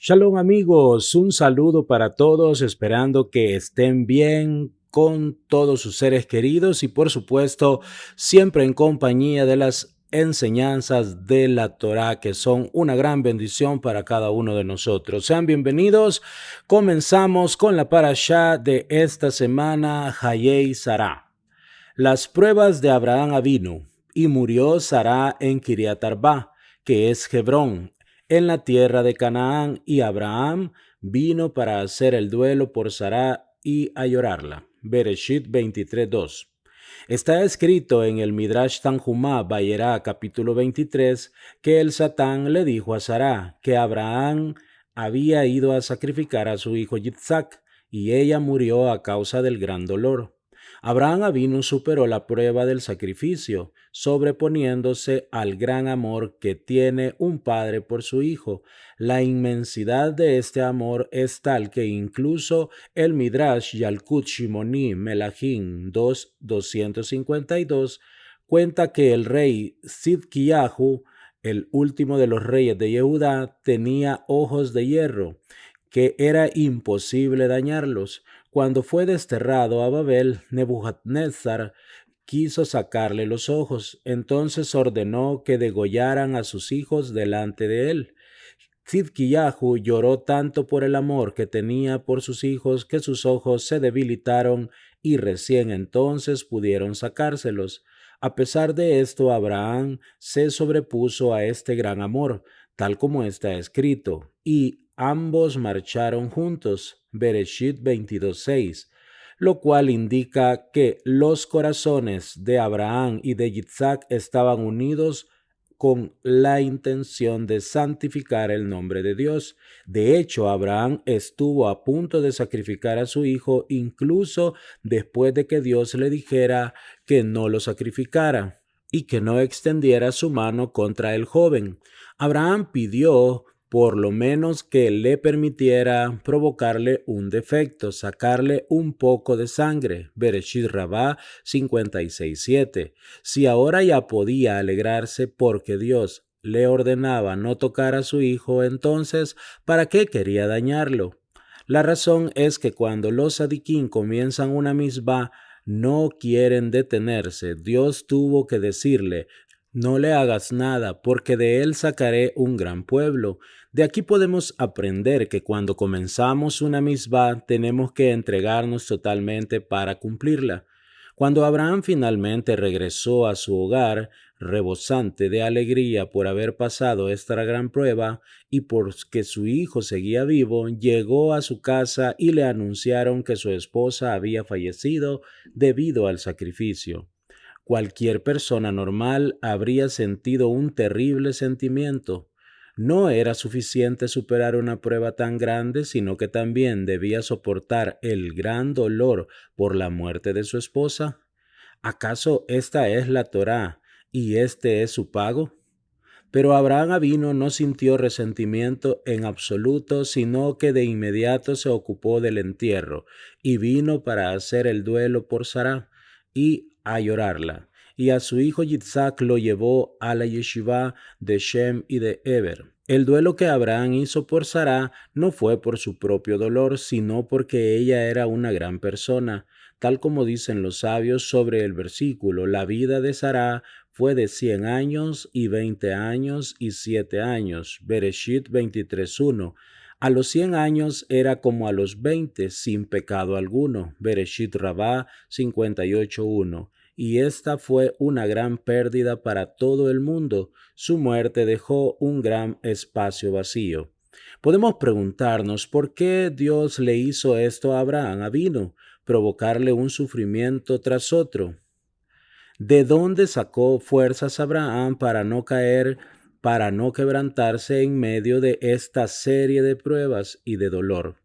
Shalom amigos, un saludo para todos, esperando que estén bien con todos sus seres queridos y por supuesto siempre en compañía de las enseñanzas de la Torá que son una gran bendición para cada uno de nosotros. Sean bienvenidos, comenzamos con la parashá de esta semana, Hayei Sará. Las pruebas de Abraham Avinu, y murió Sará en Kiriat Arba, que es Hebrón, en la tierra de Canaán, y Abraham vino para hacer el duelo por Sará y a llorarla. Bereshit 23:2. Está escrito en el Midrash Tanjumá Vayera capítulo 23 que el Satán le dijo a Sará que Abraham había ido a sacrificar a su hijo Yitzhak y ella murió a causa del gran dolor. Abraham Avinu superó la prueba del sacrificio, sobreponiéndose al gran amor que tiene un padre por su hijo. La inmensidad de este amor es tal que incluso el Midrash Yalkut Shimoni Melahim 2:252 cuenta que el rey Sidkiyahu, el último de los reyes de Yehudá, tenía ojos de hierro, que era imposible dañarlos. Cuando fue desterrado a Babel, Nebuchadnezzar quiso sacarle los ojos. Entonces ordenó que degollaran a sus hijos delante de él. Tzidkiyahu lloró tanto por el amor que tenía por sus hijos que sus ojos se debilitaron y recién entonces pudieron sacárselos. A pesar de esto, Abraham se sobrepuso a este gran amor, tal como está escrito, y ambos marcharon juntos. Bereshit 22:6, lo cual indica que los corazones de Abraham y de Yitzhak estaban unidos con la intención de santificar el nombre de Dios. De hecho, Abraham estuvo a punto de sacrificar a su hijo incluso después de que Dios le dijera que no lo sacrificara y que no extendiera su mano contra el joven. Abraham pidió por lo menos que le permitiera provocarle un defecto, sacarle un poco de sangre. Bereshit Rabá 56:7. Si ahora ya podía alegrarse porque Dios le ordenaba no tocar a su hijo, entonces, ¿para qué quería dañarlo? La razón es que cuando los sadiquín comienzan una misbah, no quieren detenerse. Dios tuvo que decirle: no le hagas nada, porque de él sacaré un gran pueblo. De aquí podemos aprender que cuando comenzamos una misbah tenemos que entregarnos totalmente para cumplirla. Cuando Abraham finalmente regresó a su hogar, rebosante de alegría por haber pasado esta gran prueba y porque su hijo seguía vivo, llegó a su casa y le anunciaron que su esposa había fallecido debido al sacrificio. Cualquier persona normal habría sentido un terrible sentimiento. No era suficiente superar una prueba tan grande, sino que también debía soportar el gran dolor por la muerte de su esposa. ¿Acaso esta es la Torá y este es su pago? Pero Abraham Avino no sintió resentimiento en absoluto, sino que de inmediato se ocupó del entierro y vino para hacer el duelo por Sará y a llorarla. Y a su hijo Yitzhak lo llevó a la yeshiva de Shem y de Eber. El duelo que Abraham hizo por Sará no fue por su propio dolor, sino porque ella era una gran persona. Tal como dicen los sabios sobre el versículo, la vida de Sará fue de 100 años y 20 años y 7 años. Bereshit 23:1. A los 100 años era como a los 20, sin pecado alguno. Bereshit Rabá 58:1. Y esta fue una gran pérdida para todo el mundo. Su muerte dejó un gran espacio vacío. Podemos preguntarnos por qué Dios le hizo esto a Abraham Avino, provocarle un sufrimiento tras otro. ¿De dónde sacó fuerzas Abraham para no caer, para no quebrantarse en medio de esta serie de pruebas y de dolor?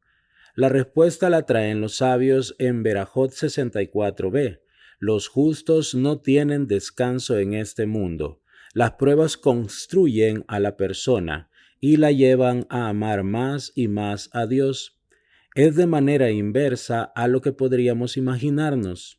La respuesta la traen los sabios en Berajot 64b. Los justos no tienen descanso en este mundo. Las pruebas construyen a la persona y la llevan a amar más y más a Dios. Es de manera inversa a lo que podríamos imaginarnos.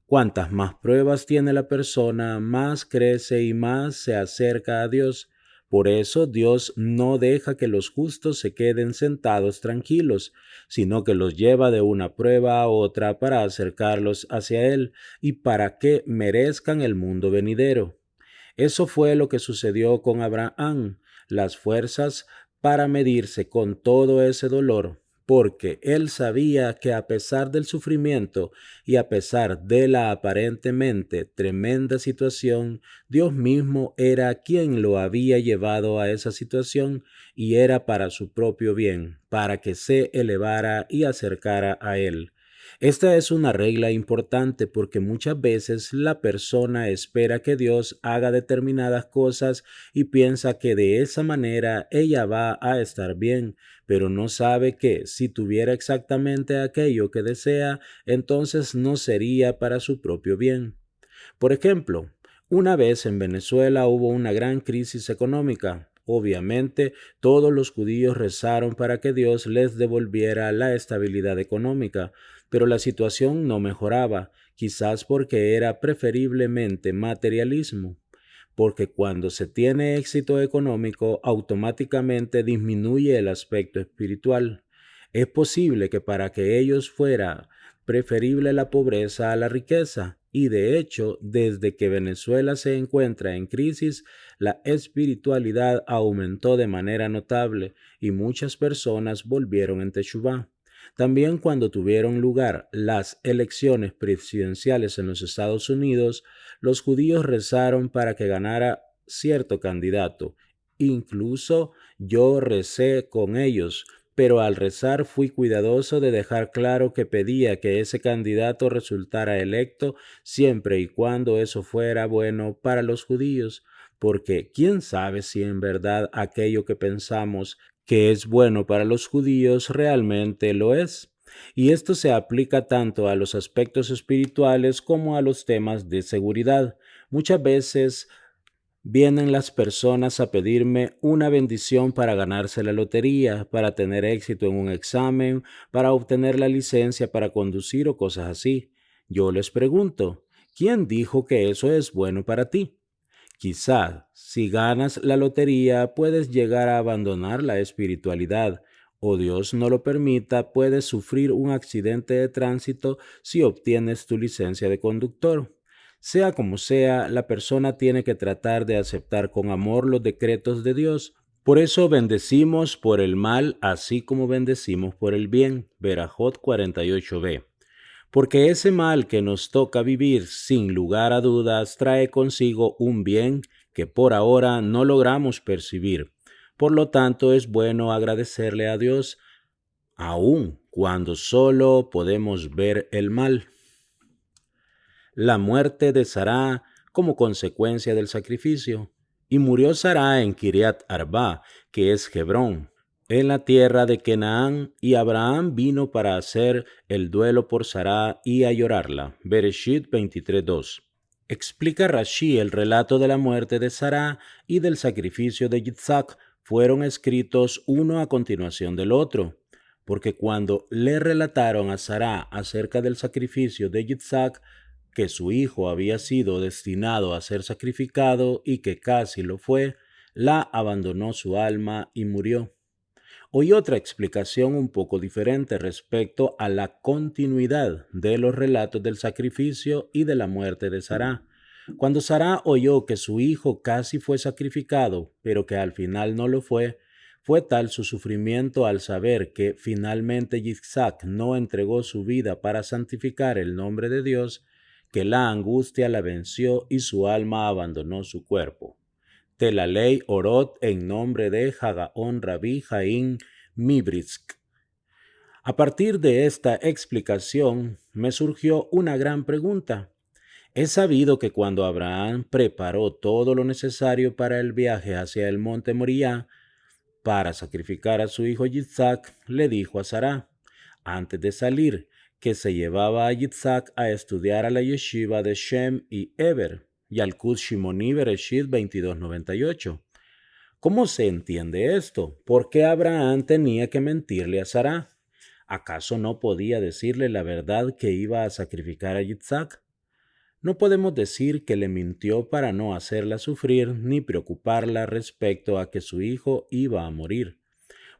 Cuantas más pruebas tiene la persona, más crece y más se acerca a Dios. Por eso Dios no deja que los justos se queden sentados tranquilos, sino que los lleva de una prueba a otra para acercarlos hacia Él y para que merezcan el mundo venidero. Eso fue lo que sucedió con Abraham, las fuerzas para medirse con todo ese dolor, porque él sabía que a pesar del sufrimiento y a pesar de la aparentemente tremenda situación, Dios mismo era quien lo había llevado a esa situación y era para su propio bien, para que se elevara y acercara a él. Esta es una regla importante porque muchas veces la persona espera que Dios haga determinadas cosas y piensa que de esa manera ella va a estar bien, pero no sabe que si tuviera exactamente aquello que desea, entonces no sería para su propio bien. Por ejemplo, una vez en Venezuela hubo una gran crisis económica. Obviamente, todos los judíos rezaron para que Dios les devolviera la estabilidad económica, pero la situación no mejoraba, quizás porque era preferiblemente materialismo, porque cuando se tiene éxito económico, automáticamente disminuye el aspecto espiritual. Es posible que para que ellos fuera preferible la pobreza a la riqueza, y de hecho, desde que Venezuela se encuentra en crisis, la espiritualidad aumentó de manera notable y muchas personas volvieron en Teshuvá. También cuando tuvieron lugar las elecciones presidenciales en los Estados Unidos, los judíos rezaron para que ganara cierto candidato. Incluso yo recé con ellos, pero al rezar fui cuidadoso de dejar claro que pedía que ese candidato resultara electo siempre y cuando eso fuera bueno para los judíos, porque quién sabe si en verdad aquello que pensamos que es bueno para los judíos realmente lo es. Y esto se aplica tanto a los aspectos espirituales como a los temas de seguridad. Muchas veces vienen las personas a pedirme una bendición para ganarse la lotería, para tener éxito en un examen, para obtener la licencia para conducir o cosas así. Yo les pregunto, ¿quién dijo que eso es bueno para ti? Quizá, si ganas la lotería, puedes llegar a abandonar la espiritualidad, o Dios no lo permita, puedes sufrir un accidente de tránsito si obtienes tu licencia de conductor. Sea como sea, la persona tiene que tratar de aceptar con amor los decretos de Dios. Por eso bendecimos por el mal, así como bendecimos por el bien. Berajot 48b. Porque ese mal que nos toca vivir sin lugar a dudas trae consigo un bien que por ahora no logramos percibir. Por lo tanto, es bueno agradecerle a Dios aun cuando solo podemos ver el mal. La muerte de Sará como consecuencia del sacrificio. Y murió Sará en Kiriat Arba, que es Hebrón, en la tierra de Canaán, y Abraham vino para hacer el duelo por Sará y a llorarla. Bereshit 23:2. Explica Rashi el relato de la muerte de Sará y del sacrificio de Yitzhak fueron escritos uno a continuación del otro, porque cuando le relataron a Sará acerca del sacrificio de Yitzhak, que su hijo había sido destinado a ser sacrificado y que casi lo fue, la abandonó su alma y murió. Hoy otra explicación un poco diferente respecto a la continuidad de los relatos del sacrificio y de la muerte de Sará. Cuando Sará oyó que su hijo casi fue sacrificado, pero que al final no lo fue tal su sufrimiento al saber que finalmente Isaac no entregó su vida para santificar el nombre de Dios, que la angustia la venció y su alma abandonó su cuerpo. De la ley Orot en nombre de Hagaón Rabí Jaín Mibrisk. A partir de esta explicación me surgió una gran pregunta. Es sabido que cuando Abraham preparó todo lo necesario para el viaje hacia el monte Moriah para sacrificar a su hijo Yitzhak, le dijo a Sará, antes de salir, que se llevaba a Yitzhak a estudiar a la yeshiva de Shem y Eber, Yalkut Shimoni Bereshit 2298. ¿Cómo se entiende esto? ¿Por qué Abraham tenía que mentirle a Sará? ¿Acaso no podía decirle la verdad que iba a sacrificar a Yitzhak? No podemos decir que le mintió para no hacerla sufrir ni preocuparla respecto a que su hijo iba a morir,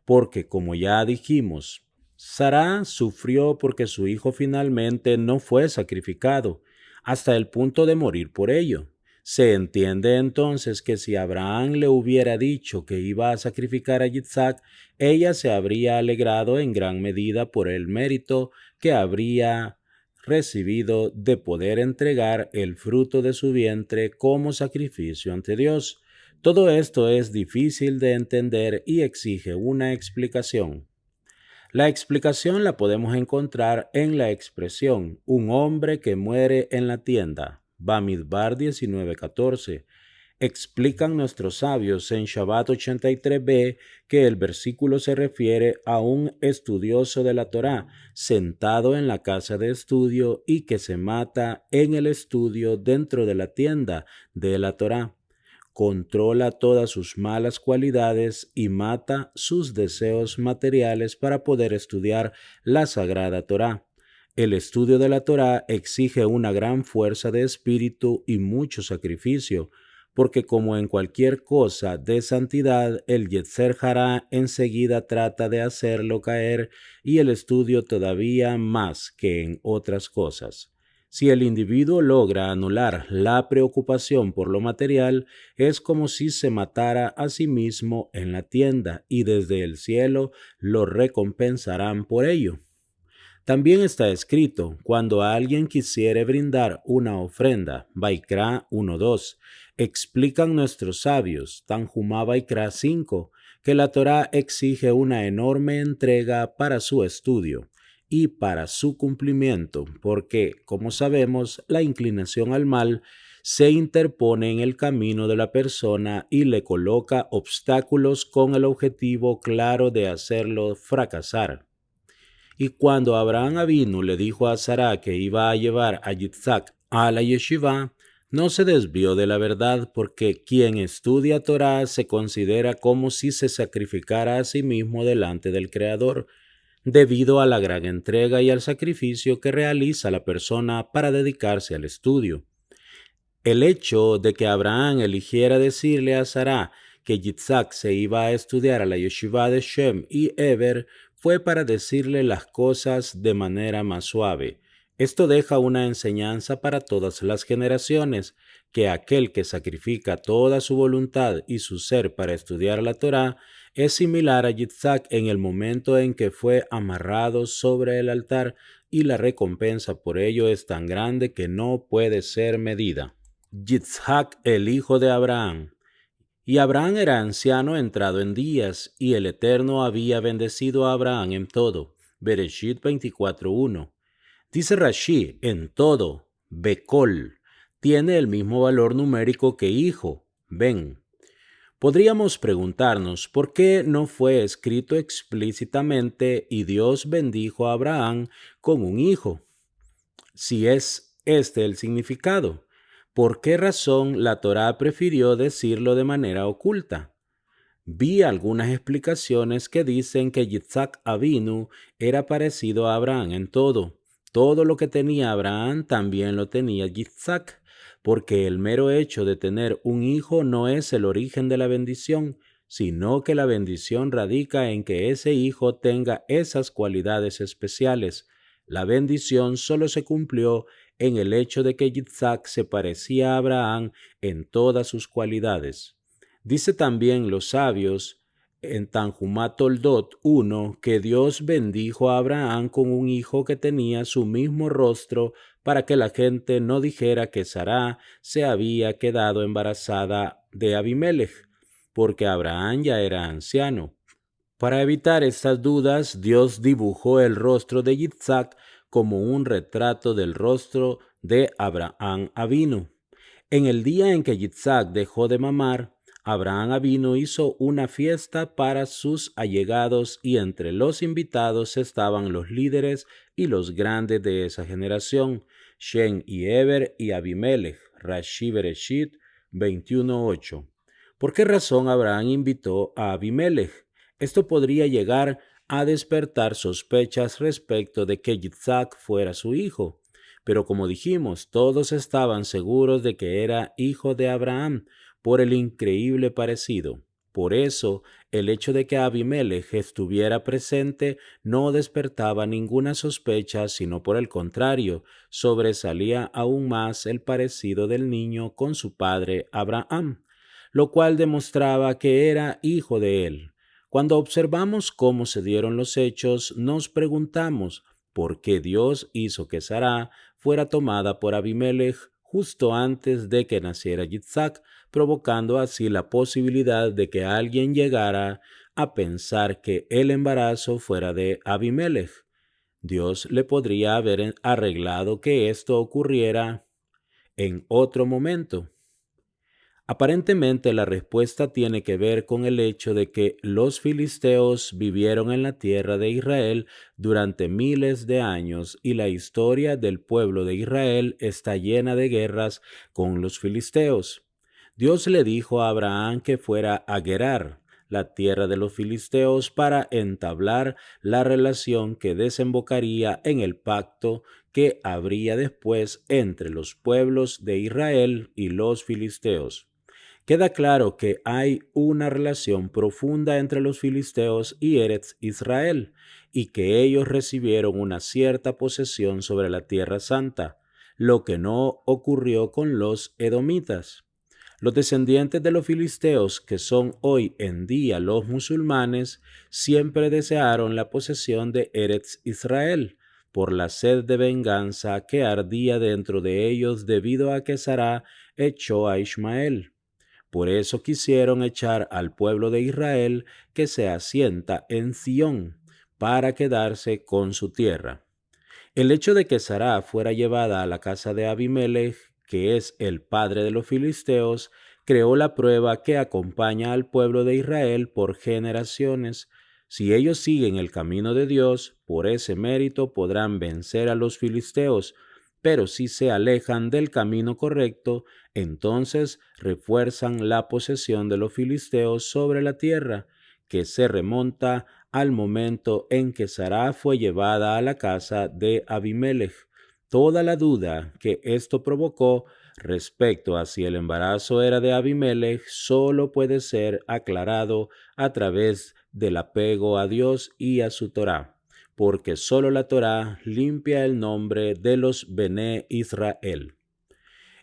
porque como ya dijimos, Sara sufrió porque su hijo finalmente no fue sacrificado, hasta el punto de morir por ello. Se entiende entonces que si Abraham le hubiera dicho que iba a sacrificar a Isaac, ella se habría alegrado en gran medida por el mérito que habría recibido de poder entregar el fruto de su vientre como sacrificio ante Dios. Todo esto es difícil de entender y exige una explicación. La explicación la podemos encontrar en la expresión un hombre que muere en la tienda, Bamidbar 19:14. Explican nuestros sabios en Shabbat 83b que el versículo se refiere a un estudioso de la Torá sentado en la casa de estudio y que se mata en el estudio dentro de la tienda de la Torá. Controla todas sus malas cualidades y mata sus deseos materiales para poder estudiar la Sagrada Torá. El estudio de la Torá exige una gran fuerza de espíritu y mucho sacrificio, porque como en cualquier cosa de santidad, el Yetzer Hará enseguida trata de hacerlo caer y el estudio todavía más que en otras cosas. Si el individuo logra anular la preocupación por lo material, es como si se matara a sí mismo en la tienda y desde el cielo lo recompensarán por ello. También está escrito, cuando alguien quisiere brindar una ofrenda, Baikra 1:2, explican nuestros sabios, Tanjumá Baikra 5, que la Torá exige una enorme entrega para su estudio y para su cumplimiento, porque, como sabemos, la inclinación al mal se interpone en el camino de la persona y le coloca obstáculos con el objetivo claro de hacerlo fracasar. Y cuando Abraham Avinu le dijo a Sara que iba a llevar a Yitzhak a la yeshiva, no se desvió de la verdad, porque quien estudia Torah se considera como si se sacrificara a sí mismo delante del Creador, debido a la gran entrega y al sacrificio que realiza la persona para dedicarse al estudio. El hecho de que Abraham eligiera decirle a Sara que Yitzhak se iba a estudiar a la yeshiva de Shem y Eber fue para decirle las cosas de manera más suave. Esto deja una enseñanza para todas las generaciones, que aquel que sacrifica toda su voluntad y su ser para estudiar la Torá es similar a Yitzhak en el momento en que fue amarrado sobre el altar, y la recompensa por ello es tan grande que no puede ser medida. Yitzhak, el hijo de Abraham. Y Abraham era anciano entrado en días, y el Eterno había bendecido a Abraham en todo. Bereshit 24:1. Dice Rashi, en todo, Bekol, tiene el mismo valor numérico que hijo, Ben. Podríamos preguntarnos por qué no fue escrito explícitamente y Dios bendijo a Abraham con un hijo. Si es este el significado, ¿por qué razón la Torá prefirió decirlo de manera oculta? Vi algunas explicaciones que dicen que Yitzhak Avinu era parecido a Abraham en todo. Todo lo que tenía Abraham también lo tenía Yitzhak, porque el mero hecho de tener un hijo no es el origen de la bendición, sino que la bendición radica en que ese hijo tenga esas cualidades especiales. La bendición solo se cumplió en el hecho de que Yitzhak se parecía a Abraham en todas sus cualidades. Dice también los sabios en Tanjumá Toldot 1 que Dios bendijo a Abraham con un hijo que tenía su mismo rostro para que la gente no dijera que Sará se había quedado embarazada de Abimelech, porque Abraham ya era anciano. Para evitar estas dudas, Dios dibujó el rostro de Yitzhak como un retrato del rostro de Abraham Avinu. En el día en que Yitzhak dejó de mamar, Abraham Avinu hizo una fiesta para sus allegados y entre los invitados estaban los líderes y los grandes de esa generación, Shem y Eber y Abimelech, Rashi Bereshit 21:8. ¿Por qué razón Abraham invitó a Abimelech? Esto podría llegar a despertar sospechas respecto de que Yitzhak fuera su hijo. pero como dijimos, todos estaban seguros de que era hijo de Abraham por el increíble parecido. Por eso, el hecho de que Abimelech estuviera presente no despertaba ninguna sospecha, sino por el contrario, sobresalía aún más el parecido del niño con su padre Abraham, lo cual demostraba que era hijo de él. Cuando observamos cómo se dieron los hechos, nos preguntamos por qué Dios hizo que Sara fuera tomada por Abimelech justo antes de que naciera Yitzhak, provocando así la posibilidad de que alguien llegara a pensar que el embarazo fuera de Abimelech. Dios le podría haber arreglado que esto ocurriera en otro momento. Aparentemente la respuesta tiene que ver con el hecho de que los filisteos vivieron en la tierra de Israel durante miles de años y la historia del pueblo de Israel está llena de guerras con los filisteos. Dios le dijo a Abraham que fuera a Gerar, la tierra de los filisteos, para entablar la relación que desembocaría en el pacto que habría después entre los pueblos de Israel y los filisteos. Queda claro que hay una relación profunda entre los filisteos y Eretz Israel, y que ellos recibieron una cierta posesión sobre la Tierra Santa, lo que no ocurrió con los edomitas. Los descendientes de los filisteos, que son hoy en día los musulmanes, siempre desearon la posesión de Eretz Israel, por la sed de venganza que ardía dentro de ellos debido a que Sará echó a Ismael. Por eso quisieron echar al pueblo de Israel que se asienta en Sión, para quedarse con su tierra. El hecho de que Sará fuera llevada a la casa de Abimelech, que es el padre de los filisteos, creó la prueba que acompaña al pueblo de Israel por generaciones. Si ellos siguen el camino de Dios, por ese mérito podrán vencer a los filisteos, pero si se alejan del camino correcto, entonces refuerzan la posesión de los filisteos sobre la tierra, que se remonta al momento en que Sará fue llevada a la casa de Abimelech. Toda la duda que esto provocó respecto a si el embarazo era de Abimelech solo puede ser aclarado a través del apego a Dios y a su Torá, porque solo la Torá limpia el nombre de los Bené Israel.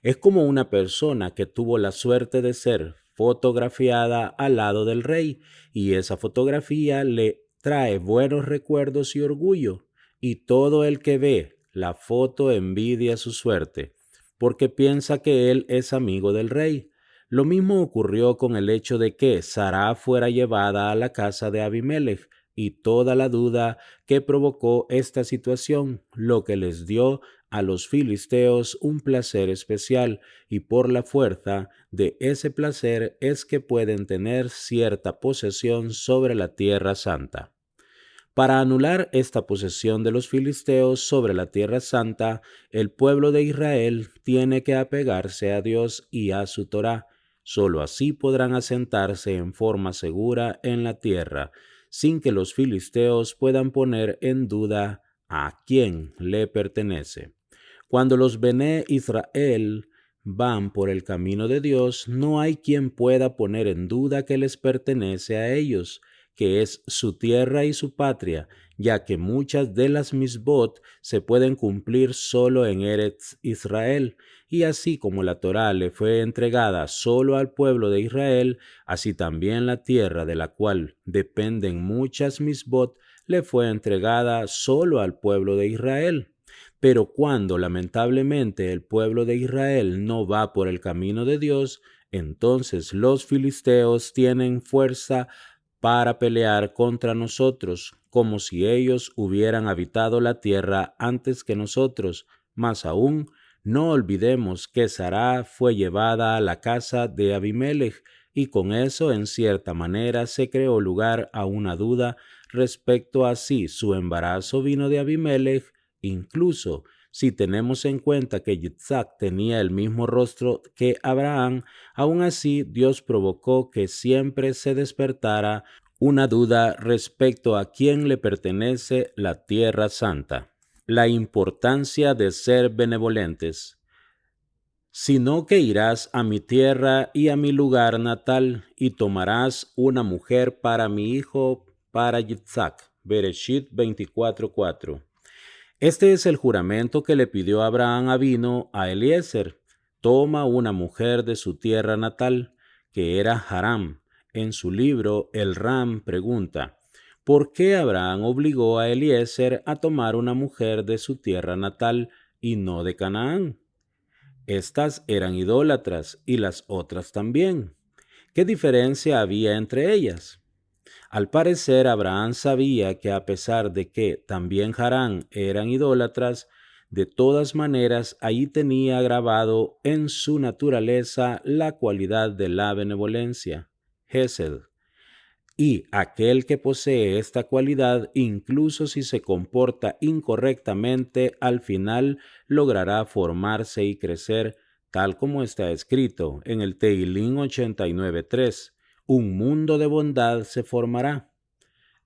Es como una persona que tuvo la suerte de ser fotografiada al lado del rey y esa fotografía le trae buenos recuerdos y orgullo, y todo el que ve la foto envidia su suerte, porque piensa que él es amigo del rey. Lo mismo ocurrió con el hecho de que Sará fuera llevada a la casa de Abimelech y toda la duda que provocó esta situación, lo que les dio a los filisteos un placer especial, y por la fuerza de ese placer es que pueden tener cierta posesión sobre la tierra santa. Para anular esta posesión de los filisteos sobre la tierra santa, el pueblo de Israel tiene que apegarse a Dios y a su Torá. Solo así podrán asentarse en forma segura en la tierra, sin que los filisteos puedan poner en duda a quién le pertenece. Cuando los Bené Israel van por el camino de Dios, no hay quien pueda poner en duda que les pertenece a ellos, que es su tierra y su patria, ya que muchas de las misbot se pueden cumplir solo en Eretz Israel, y así como la Torá le fue entregada solo al pueblo de Israel, así también la tierra de la cual dependen muchas misbot le fue entregada solo al pueblo de Israel. Pero cuando lamentablemente el pueblo de Israel no va por el camino de Dios, entonces los filisteos tienen fuerza para pelear contra nosotros, como si ellos hubieran habitado la tierra antes que nosotros. Más aún, no olvidemos que Sará fue llevada a la casa de Abimelech, y con eso en cierta manera se creó lugar a una duda respecto a si su embarazo vino de Abimelech. Incluso si tenemos en cuenta que Yitzhak tenía el mismo rostro que Abraham, aún así Dios provocó que siempre se despertara una duda respecto a quién le pertenece la Tierra Santa. la importancia de ser benevolentes, sino que irás a mi tierra y a mi lugar natal, y tomarás una mujer para mi hijo, para Yitzhak. Bereshit 24:4. Este es el juramento que le pidió Abraham Avino a Eliezer. Toma una mujer de su tierra natal, que era Haram. En su libro, el Ram pregunta, ¿por qué Abraham obligó a Eliezer a tomar una mujer de su tierra natal y no de Canaán? Estas eran idólatras y las otras también. ¿Qué diferencia había entre ellas? Al parecer, Abraham sabía que a pesar de que también Harán eran idólatras, de todas maneras allí tenía grabado en su naturaleza la cualidad de la benevolencia, Hesed. Y aquel que posee esta cualidad, incluso si se comporta incorrectamente, al final logrará formarse y crecer, tal como está escrito en el Teilín 89:3. Un mundo de bondad se formará.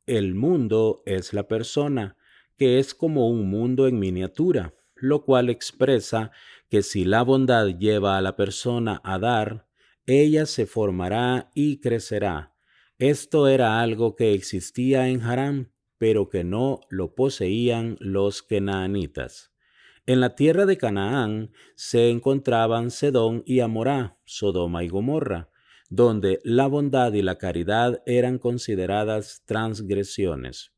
El mundo es la persona, que es como un mundo en miniatura, lo cual expresa que si la bondad lleva a la persona a dar, ella se formará y crecerá. Esto era algo que existía en Harán, pero que no lo poseían los canaanitas. En la tierra de Canaán se encontraban Sedón y Amorá, Sodoma y Gomorra, donde la bondad y la caridad eran consideradas transgresiones.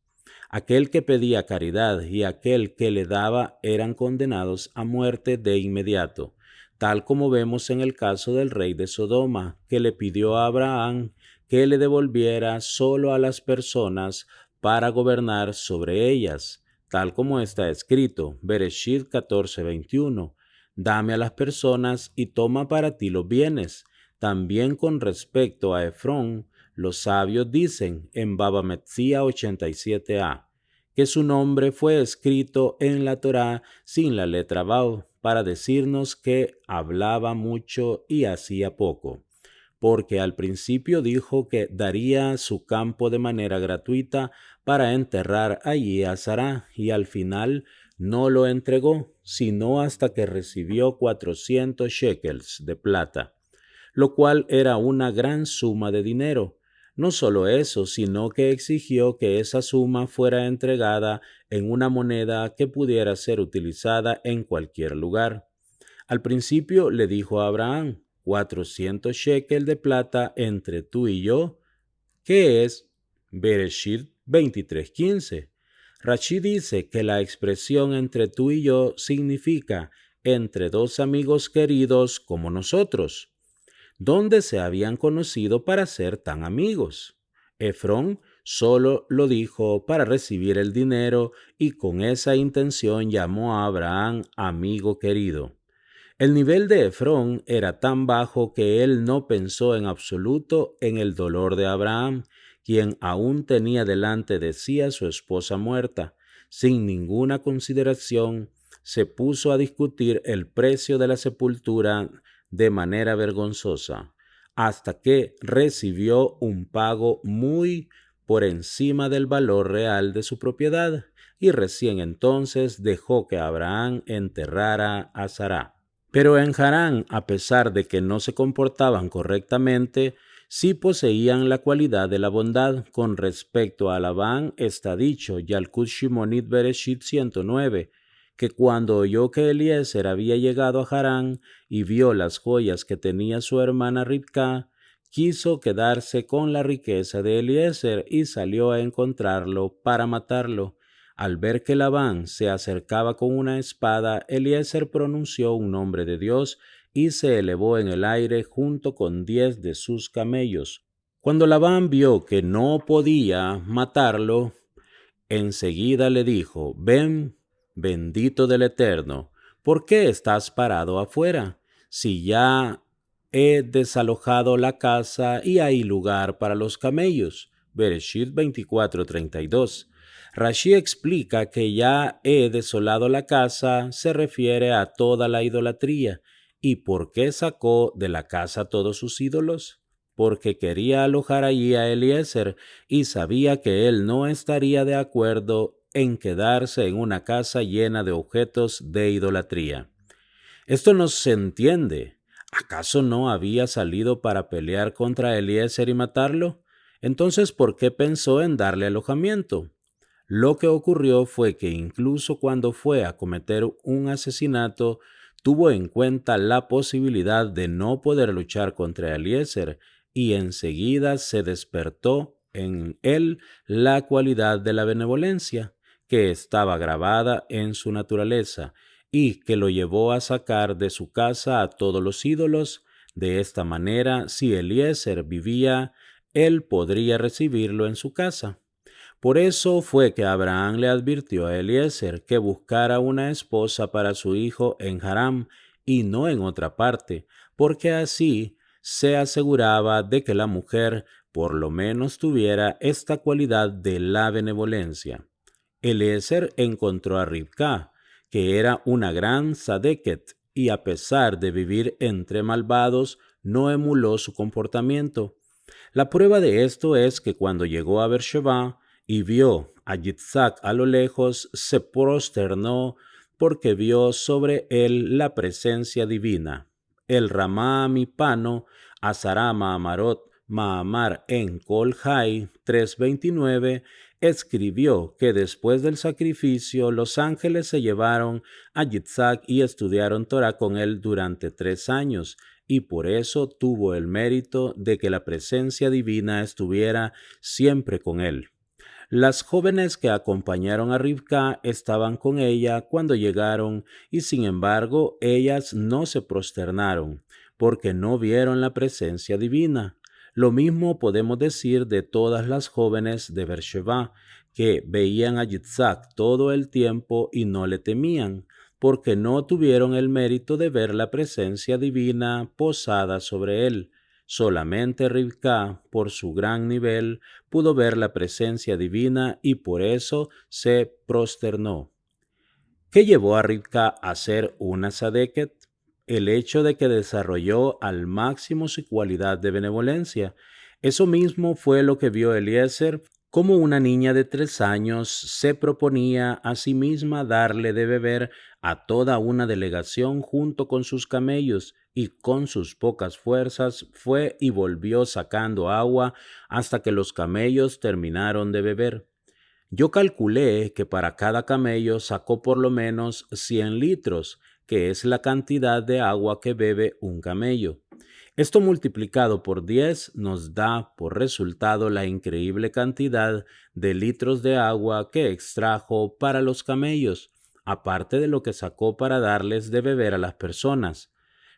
Aquel que pedía caridad y aquel que le daba eran condenados a muerte de inmediato, tal como vemos en el caso del rey de Sodoma, que le pidió a Abraham que le devolviera solo a las personas para gobernar sobre ellas, tal como está escrito, Bereshit 14:21. Dame a las personas y toma para ti los bienes. También con respecto a Efrón, los sabios dicen en Baba Metzia 87a que su nombre fue escrito en la Torá sin la letra Bau para decirnos que hablaba mucho y hacía poco, porque al principio dijo que daría su campo de manera gratuita para enterrar allí a Sará, y al final no lo entregó, sino hasta que recibió 400 shekels de plata, lo cual era una gran suma de dinero. No solo eso, sino que exigió que esa suma fuera entregada en una moneda que pudiera ser utilizada en cualquier lugar. Al principio le dijo a Abraham, 400 shekel de plata entre tú y yo, ¿qué es? Bereshit 23:15. Rashi dice que la expresión entre tú y yo significa entre dos amigos queridos como nosotros. ¿Dónde se habían conocido para ser tan amigos? Efrón solo lo dijo para recibir el dinero y con esa intención llamó a Abraham amigo querido. El nivel de Efrón era tan bajo que él no pensó en absoluto en el dolor de Abraham, quien aún tenía delante de sí a su esposa muerta. Sin ninguna consideración, se puso a discutir el precio de la sepultura de manera vergonzosa, hasta que recibió un pago muy por encima del valor real de su propiedad, y recién entonces dejó que Abraham enterrara a Sará. Pero en Harán, a pesar de que no se comportaban correctamente, sí poseían la cualidad de la bondad. Con respecto a Labán está dicho, Yalkut Shimonit Bereshit 109, que cuando oyó que Eliezer había llegado a Harán y vio las joyas que tenía su hermana Ribca, quiso quedarse con la riqueza de Eliezer y salió a encontrarlo para matarlo. Al ver que Labán se acercaba con una espada, Eliezer pronunció un nombre de Dios y se elevó en el aire junto con 10 de sus camellos. Cuando Labán vio que no podía matarlo, enseguida le dijo, ven, bendito del Eterno, ¿por qué estás parado afuera? Si ya he desalojado la casa y hay lugar para los camellos. Bereshit 24:32. Rashi explica que ya he desolado la casa se refiere a toda la idolatría. ¿Y por qué sacó de la casa todos sus ídolos? Porque quería alojar allí a Eliezer y sabía que él no estaría de acuerdo en quedarse en una casa llena de objetos de idolatría. Esto no se entiende. ¿Acaso no había salido para pelear contra Eliezer y matarlo? Entonces, ¿por qué pensó en darle alojamiento? Lo que ocurrió fue que incluso cuando fue a cometer un asesinato, tuvo en cuenta la posibilidad de no poder luchar contra Eliezer y enseguida se despertó en él la cualidad de la benevolencia, que estaba grabada en su naturaleza y que lo llevó a sacar de su casa a todos los ídolos. De esta manera, si Eliezer vivía, él podría recibirlo en su casa. Por eso fue que Abraham le advirtió a Eliezer que buscara una esposa para su hijo en Haram y no en otra parte, porque así se aseguraba de que la mujer por lo menos tuviera esta cualidad de la benevolencia. Eliezer encontró a Ribca, que era una gran sadeket, y a pesar de vivir entre malvados, no emuló su comportamiento. La prueba de esto es que cuando llegó a Beersheba y vio a Yitzhak a lo lejos, se prosternó porque vio sobre él la presencia divina. El Ramá Mipano, Azarama Amarot Maamar en Kol Hai 3:29, escribió que después del sacrificio los ángeles se llevaron a Yitzhak y estudiaron Torah con él durante 3 años, y por eso tuvo el mérito de que la presencia divina estuviera siempre con él. Las jóvenes que acompañaron a Ribca estaban con ella cuando llegaron y sin embargo ellas no se prosternaron porque no vieron la presencia divina. Lo mismo podemos decir de todas las jóvenes de Beersheba que veían a Yitzhak todo el tiempo y no le temían, porque no tuvieron el mérito de ver la presencia divina posada sobre él. Solamente Ribca, por su gran nivel, pudo ver la presencia divina y por eso se prosternó. ¿Qué llevó a Ribca a ser una sadeket? El hecho de que desarrolló al máximo su cualidad de benevolencia. Eso mismo fue lo que vio Eliezer, como una niña de 3 años se proponía a sí misma darle de beber a toda una delegación junto con sus camellos, y con sus pocas fuerzas fue y volvió sacando agua hasta que los camellos terminaron de beber. Yo calculé que para cada camello sacó por lo menos 100 litros, que es la cantidad de agua que bebe un camello. Esto multiplicado por 10 nos da por resultado la increíble cantidad de litros de agua que extrajo para los camellos, aparte de lo que sacó para darles de beber a las personas.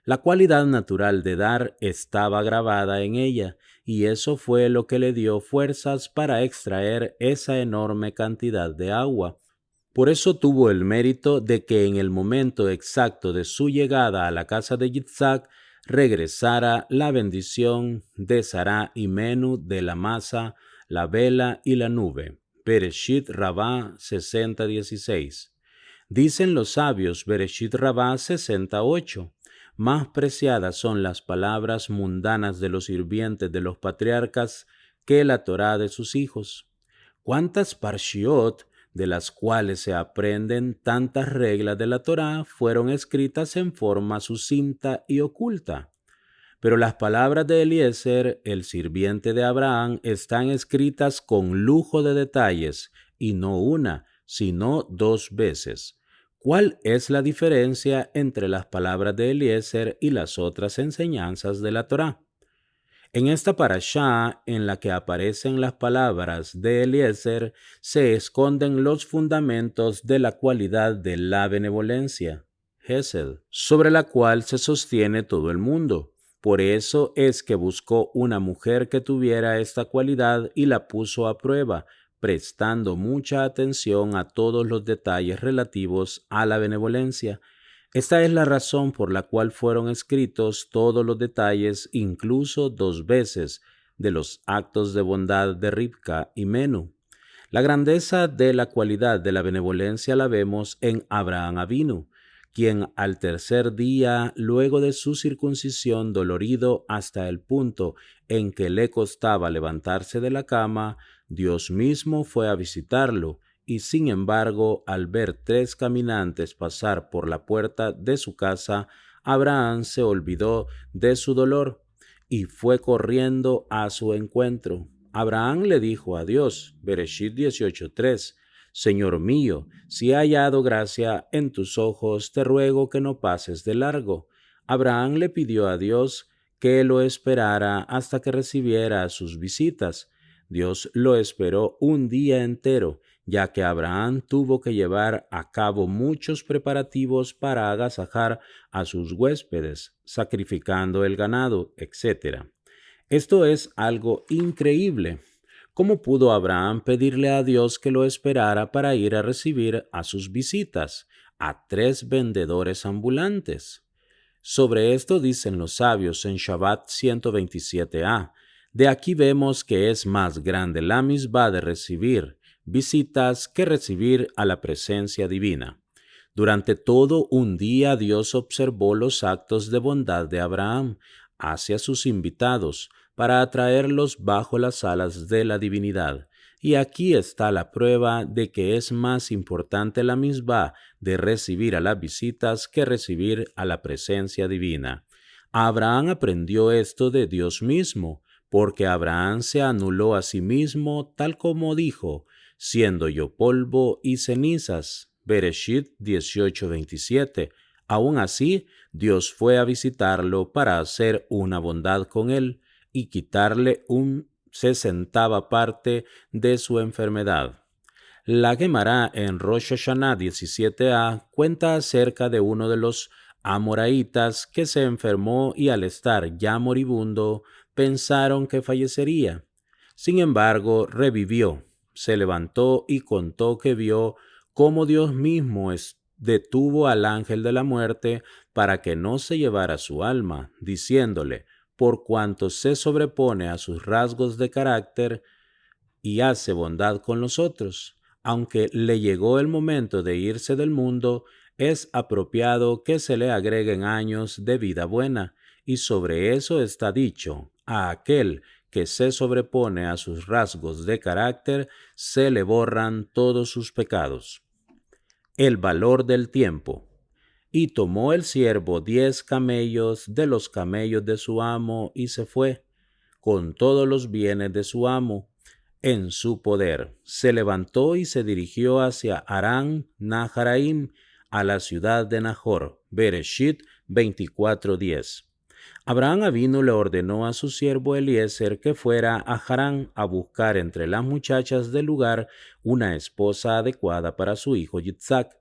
La cualidad natural de dar estaba grabada en ella, y eso fue lo que le dio fuerzas para extraer esa enorme cantidad de agua. Por eso tuvo el mérito de que en el momento exacto de su llegada a la casa de Yitzhak regresara la bendición de Sará y Menú de la masa, la vela y la nube. Bereshit Rabá 60:16. Dicen los sabios Bereshit Rabá 68. Más preciadas son las palabras mundanas de los sirvientes de los patriarcas que la Torá de sus hijos. ¿Cuántas parshiot, de las cuales se aprenden tantas reglas de la Torá, fueron escritas en forma sucinta y oculta? Pero las palabras de Eliezer, el sirviente de Abraham, están escritas con lujo de detalles, y no una, sino 2 veces. ¿Cuál es la diferencia entre las palabras de Eliezer y las otras enseñanzas de la Torá? En esta parashá, en la que aparecen las palabras de Eliezer, se esconden los fundamentos de la cualidad de la benevolencia, Hesed, sobre la cual se sostiene todo el mundo. Por eso es que buscó una mujer que tuviera esta cualidad y la puso a prueba, prestando mucha atención a todos los detalles relativos a la benevolencia. Esta es la razón por la cual fueron escritos todos los detalles, incluso 2 veces, de los actos de bondad de Ribca y Menú. La grandeza de la cualidad de la benevolencia la vemos en Abraham Avinu, quien al tercer día, luego de su circuncisión, dolorido hasta el punto en que le costaba levantarse de la cama, Dios mismo fue a visitarlo y sin embargo, al ver 3 caminantes pasar por la puerta de su casa, Abraham se olvidó de su dolor y fue corriendo a su encuentro. Abraham le dijo a Dios, Bereshit 18:3, Señor mío, si he hallado gracia en tus ojos, te ruego que no pases de largo. Abraham le pidió a Dios que lo esperara hasta que recibiera sus visitas. Dios lo esperó un día entero, ya que Abraham tuvo que llevar a cabo muchos preparativos para agasajar a sus huéspedes, sacrificando el ganado, etc. Esto es algo increíble. ¿Cómo pudo Abraham pedirle a Dios que lo esperara para ir a recibir a sus visitas, a 3 vendedores ambulantes? Sobre esto dicen los sabios en Shabbat 127a. De aquí vemos que es más grande la misbah de recibir visitas que recibir a la presencia divina. Durante todo un día Dios observó los actos de bondad de Abraham hacia sus invitados para atraerlos bajo las alas de la divinidad. Y aquí está la prueba de que es más importante la misbah de recibir a las visitas que recibir a la presencia divina. Abraham aprendió esto de Dios mismo, porque Abraham se anuló a sí mismo tal como dijo, siendo yo polvo y cenizas. Bereshit 18:27. Aún así, Dios fue a visitarlo para hacer una bondad con él y quitarle un 60ª parte de su enfermedad. La Gemara en Rosh Hashanah 17a cuenta acerca de uno de los amoraitas que se enfermó y al estar ya moribundo pensaron que fallecería. Sin embargo, revivió, se levantó y contó que vio cómo Dios mismo detuvo al ángel de la muerte para que no se llevara su alma, diciéndole, por cuanto se sobrepone a sus rasgos de carácter y hace bondad con los otros. Aunque le llegó el momento de irse del mundo, es apropiado que se le agreguen años de vida buena, y sobre eso está dicho, a aquel que se sobrepone a sus rasgos de carácter, se le borran todos sus pecados. El valor del tiempo. Y tomó el siervo 10 camellos de los camellos de su amo y se fue, con todos los bienes de su amo en su poder. Se levantó y se dirigió hacia Harán Naharaim, a la ciudad de Nahor. Bereshit 24:10. Abraham Avinu le ordenó a su siervo Eliezer que fuera a Harán a buscar entre las muchachas del lugar una esposa adecuada para su hijo Yitzhak.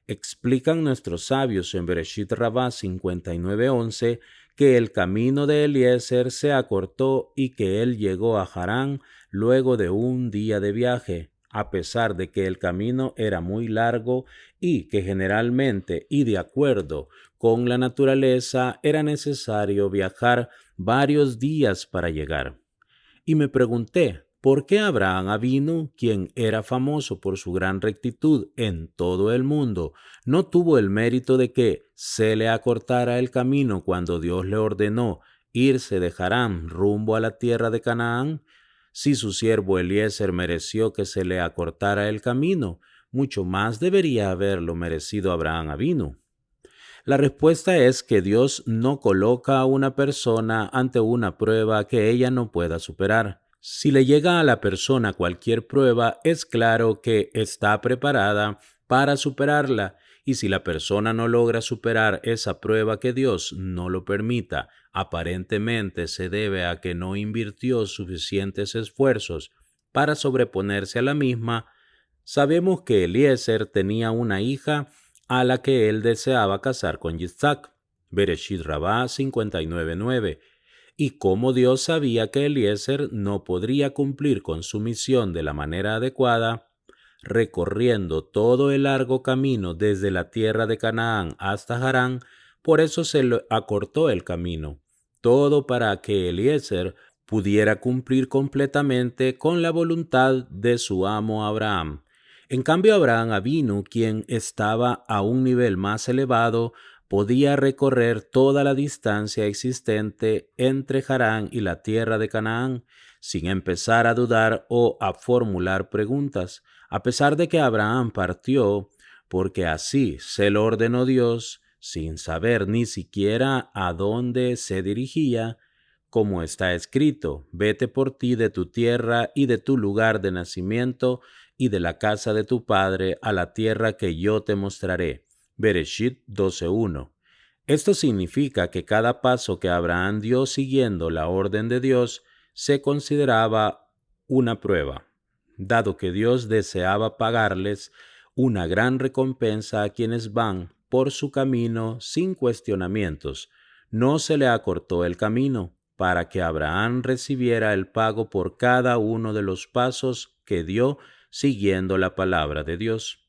Explican nuestros sabios en Bereshit Rabá 59:11 que el camino de Eliezer se acortó y que él llegó a Harán luego de un día de viaje, a pesar de que el camino era muy largo y que generalmente y de acuerdo con la naturaleza era necesario viajar varios días para llegar. Y me pregunté, ¿por qué Abraham Avinu, quien era famoso por su gran rectitud en todo el mundo, no tuvo el mérito de que se le acortara el camino cuando Dios le ordenó irse de Harán rumbo a la tierra de Canaán? Si su siervo Eliezer mereció que se le acortara el camino, mucho más debería haberlo merecido Abraham Avinu. La respuesta es que Dios no coloca a una persona ante una prueba que ella no pueda superar. Si le llega a la persona cualquier prueba, es claro que está preparada para superarla, y si la persona no logra superar esa prueba que Dios no lo permita, aparentemente se debe a que no invirtió suficientes esfuerzos para sobreponerse a la misma. Sabemos que Eliezer tenía una hija a la que él deseaba casar con Yitzhak. Bereshit Rabá 59:9. Y como Dios sabía que Eliezer no podría cumplir con su misión de la manera adecuada, recorriendo todo el largo camino desde la tierra de Canaán hasta Harán, por eso se le acortó el camino, todo para que Eliezer pudiera cumplir completamente con la voluntad de su amo Abraham. En cambio, Abraham Avinu, quien estaba a un nivel más elevado, podía recorrer toda la distancia existente entre Harán y la tierra de Canaán, sin empezar a dudar o a formular preguntas. A pesar de que Abraham partió, porque así se lo ordenó Dios, sin saber ni siquiera a dónde se dirigía, como está escrito, vete por ti de tu tierra y de tu lugar de nacimiento y de la casa de tu padre a la tierra que yo te mostraré. Bereshit 12:1. Esto significa que cada paso que Abraham dio siguiendo la orden de Dios se consideraba una prueba, dado que Dios deseaba pagarles una gran recompensa a quienes van por su camino sin cuestionamientos. No se le acortó el camino para que Abraham recibiera el pago por cada uno de los pasos que dio siguiendo la palabra de Dios.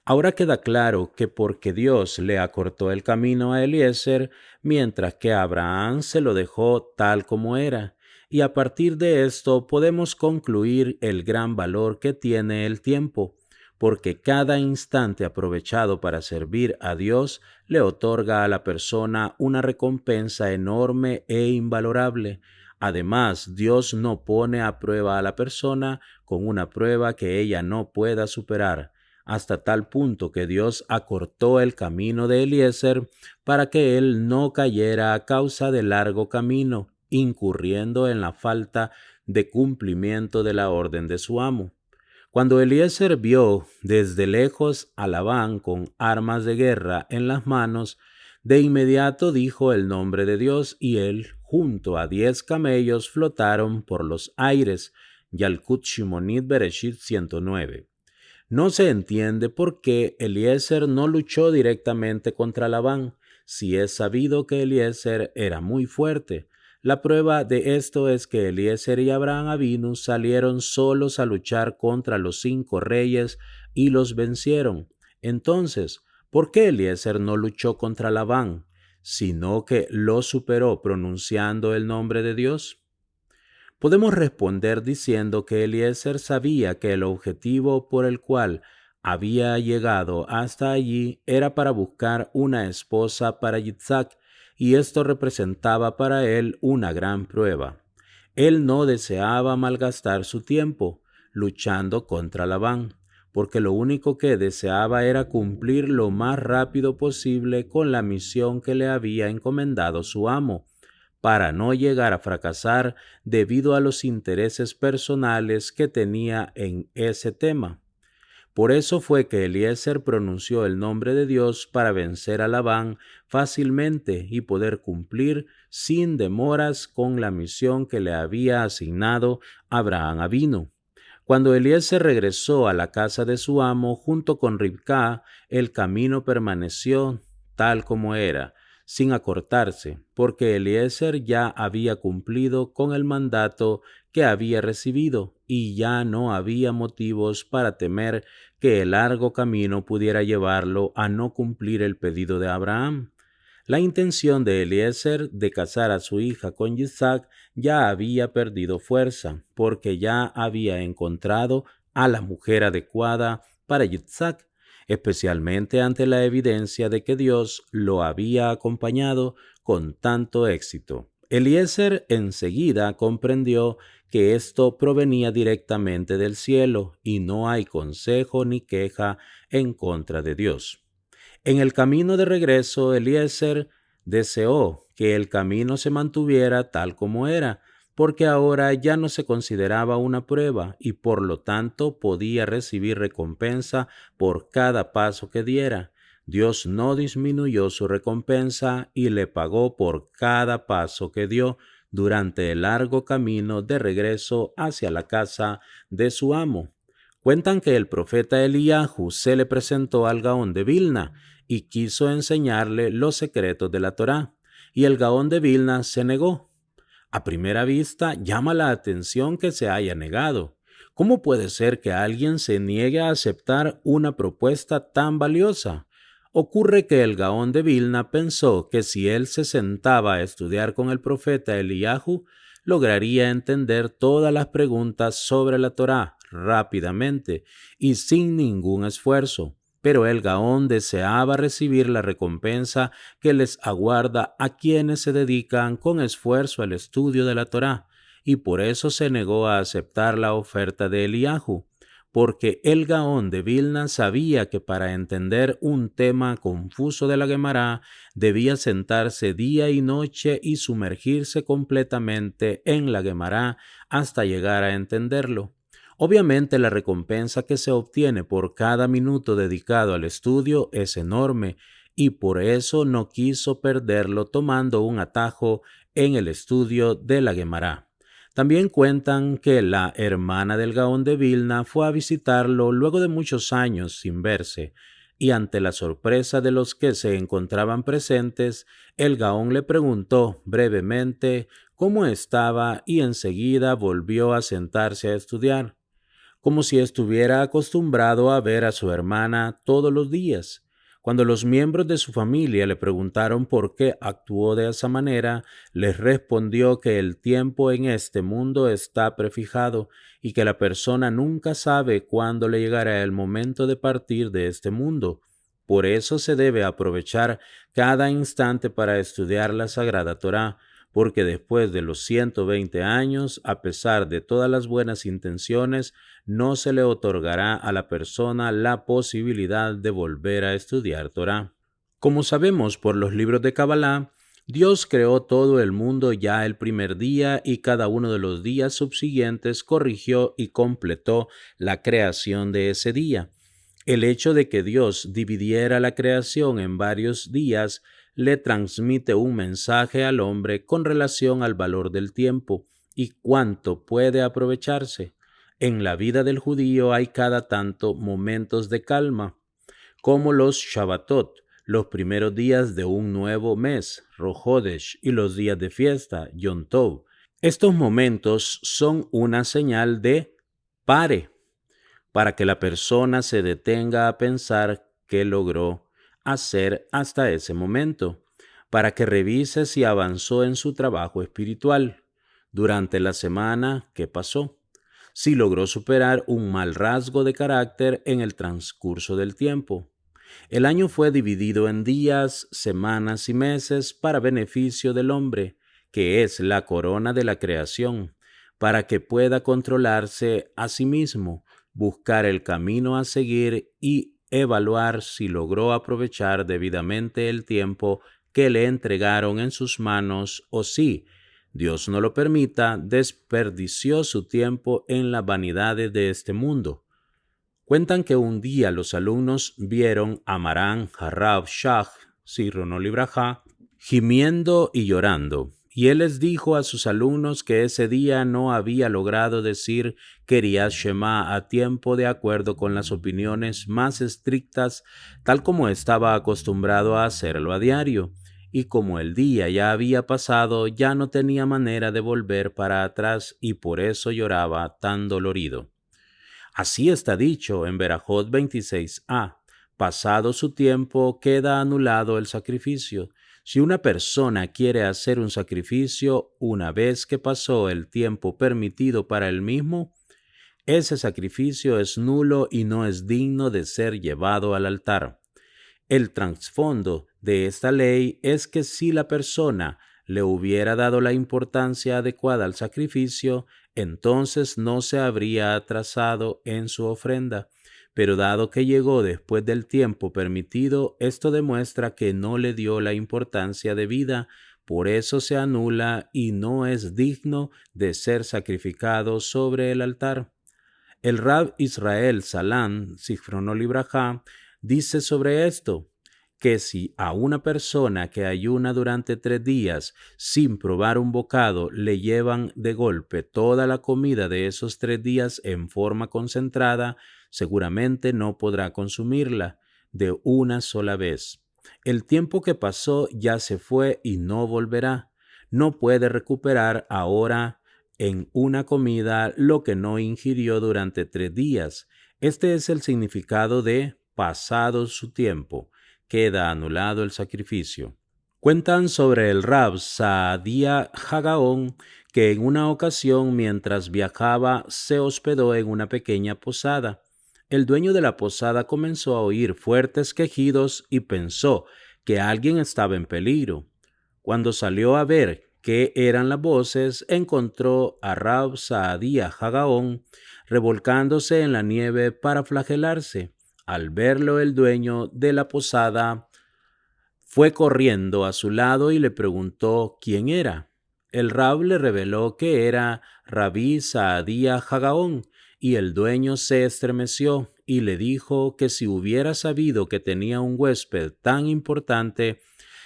Ahora queda claro que porque Dios le acortó el camino a Eliezer, mientras que Abraham se lo dejó tal como era, y a partir de esto podemos concluir el gran valor que tiene el tiempo, porque cada instante aprovechado para servir a Dios le otorga a la persona una recompensa enorme e invalorable. Además, Dios no pone a prueba a la persona con una prueba que ella no pueda superar, hasta tal punto que Dios acortó el camino de Eliezer para que él no cayera a causa del largo camino, incurriendo en la falta de cumplimiento de la orden de su amo. Cuando Eliezer vio desde lejos a Labán con armas de guerra en las manos, de inmediato dijo el nombre de Dios y él, junto a 10 camellos, flotaron por los aires. Yalkut Shimonit Bereshit 109. No se entiende por qué Eliezer no luchó directamente contra Labán, si es sabido que Eliezer era muy fuerte. La prueba de esto es que Eliezer y Abraham Avinu salieron solos a luchar contra los 5 reyes y los vencieron. Entonces, ¿por qué Eliezer no luchó contra Labán, sino que lo superó pronunciando el nombre de Dios? Podemos responder diciendo que Eliezer sabía que el objetivo por el cual había llegado hasta allí era para buscar una esposa para Yitzhak, y esto representaba para él una gran prueba. Él no deseaba malgastar su tiempo luchando contra Labán, porque lo único que deseaba era cumplir lo más rápido posible con la misión que le había encomendado su amo, para no llegar a fracasar debido a los intereses personales que tenía en ese tema. Por eso fue que Eliezer pronunció el nombre de Dios para vencer a Labán fácilmente y poder cumplir sin demoras con la misión que le había asignado Abraham Avinu. Cuando Eliezer regresó a la casa de su amo junto con Ribcá, el camino permaneció tal como era, sin acortarse, porque Eliezer ya había cumplido con el mandato que había recibido y ya no había motivos para temer que el largo camino pudiera llevarlo a no cumplir el pedido de Abraham. La intención de Eliezer de casar a su hija con Isaac ya había perdido fuerza, porque ya había encontrado a la mujer adecuada para Isaac, especialmente ante la evidencia de que Dios lo había acompañado con tanto éxito. Eliezer enseguida comprendió que esto provenía directamente del cielo y no hay consejo ni queja en contra de Dios. En el camino de regreso, Eliezer deseó que el camino se mantuviera tal como era, porque ahora ya no se consideraba una prueba y por lo tanto podía recibir recompensa por cada paso que diera. Dios no disminuyó su recompensa y le pagó por cada paso que dio durante el largo camino de regreso hacia la casa de su amo. Cuentan que el profeta Eliyahu se le presentó al Gaón de Vilna y quiso enseñarle los secretos de la Torá, y el Gaón de Vilna se negó. A primera vista llama la atención que se haya negado. ¿Cómo puede ser que alguien se niegue a aceptar una propuesta tan valiosa? Ocurre que el Gaón de Vilna pensó que si él se sentaba a estudiar con el profeta Eliyahu, lograría entender todas las preguntas sobre la Torá rápidamente y sin ningún esfuerzo. Pero el Gaón deseaba recibir la recompensa que les aguarda a quienes se dedican con esfuerzo al estudio de la Torá, y por eso se negó a aceptar la oferta de Eliyahu. porque el Gaón de Vilna sabía que para entender un tema confuso de la Guemará debía sentarse día y noche y sumergirse completamente en la Guemará hasta llegar a entenderlo. Obviamente la recompensa que se obtiene por cada minuto dedicado al estudio es enorme y por eso no quiso perderlo tomando un atajo en el estudio de la Guemará. También cuentan que la hermana del Gaón de Vilna fue a visitarlo luego de muchos años sin verse, y ante la sorpresa de los que se encontraban presentes, el Gaón le preguntó brevemente cómo estaba y enseguida volvió a sentarse a estudiar, como si estuviera acostumbrado a ver a su hermana todos los días. Cuando los miembros de su familia le preguntaron por qué actuó de esa manera, les respondió que el tiempo en este mundo está prefijado y que la persona nunca sabe cuándo le llegará el momento de partir de este mundo. Por eso se debe aprovechar cada instante para estudiar la Sagrada Torá, porque después de los 120 años, a pesar de todas las buenas intenciones, no se le otorgará a la persona la posibilidad de volver a estudiar Torá. Como sabemos por los libros de Kabbalah, Dios creó todo el mundo ya el primer día y cada uno de los días subsiguientes corrigió y completó la creación de ese día. El hecho de que Dios dividiera la creación en varios días le transmite un mensaje al hombre con relación al valor del tiempo y cuánto puede aprovecharse. En la vida del judío hay cada tanto momentos de calma, como los Shabbatot, los primeros días de un nuevo mes, Rosh Hodesh, y los días de fiesta, Yom Tov. Estos momentos son una señal de pare, para que la persona se detenga a pensar qué logró hacer hasta ese momento, para que revise si avanzó en su trabajo espiritual durante la semana que pasó, si logró superar un mal rasgo de carácter en el transcurso del tiempo. El año fue dividido en días, semanas y meses para beneficio del hombre, que es la corona de la creación, para que pueda controlarse a sí mismo, buscar el camino a seguir y evaluar si logró aprovechar debidamente el tiempo que le entregaron en sus manos o si, Dios no lo permita, desperdició su tiempo en las vanidades de este mundo. Cuentan que un día los alumnos vieron a Maran Harrab Shah, Zichrono Libraja, gimiendo y llorando, y él les dijo a sus alumnos que ese día no había logrado decir Kriyat Shema a tiempo de acuerdo con las opiniones más estrictas, tal como estaba acostumbrado a hacerlo a diario, y como el día ya había pasado, ya no tenía manera de volver para atrás y por eso lloraba tan dolorido. Así está dicho en Berajot 26a. Pasado su tiempo, queda anulado el sacrificio. Si una persona quiere hacer un sacrificio una vez que pasó el tiempo permitido para el mismo, ese sacrificio es nulo y no es digno de ser llevado al altar. El trasfondo de esta ley es que si la persona le hubiera dado la importancia adecuada al sacrificio, entonces no se habría atrasado en su ofrenda. Pero dado que llegó después del tiempo permitido, esto demuestra que no le dio la importancia debida, por eso se anula y no es digno de ser sacrificado sobre el altar. El Rab Israel Salan, Zichrono Libraja, dice sobre esto, que si a una persona que ayuna durante 3 días sin probar un bocado le llevan de golpe toda la comida de esos 3 días en forma concentrada, seguramente no podrá consumirla de una sola vez. El tiempo que pasó ya se fue y no volverá. No puede recuperar ahora en una comida lo que no ingirió durante 3 días. Este es el significado de pasado su tiempo. Queda anulado el sacrificio. Cuentan sobre el Rab Saadia Hagaón que en una ocasión mientras viajaba se hospedó en una pequeña posada. El dueño de la posada comenzó a oír fuertes quejidos y pensó que alguien estaba en peligro. Cuando salió a ver qué eran las voces, encontró a Rab Saadía Hagaón revolcándose en la nieve para flagelarse. Al verlo, el dueño de la posada fue corriendo a su lado y le preguntó quién era. El Rab le reveló que era Rabí Saadía Hagaón, y el dueño se estremeció y le dijo que si hubiera sabido que tenía un huésped tan importante,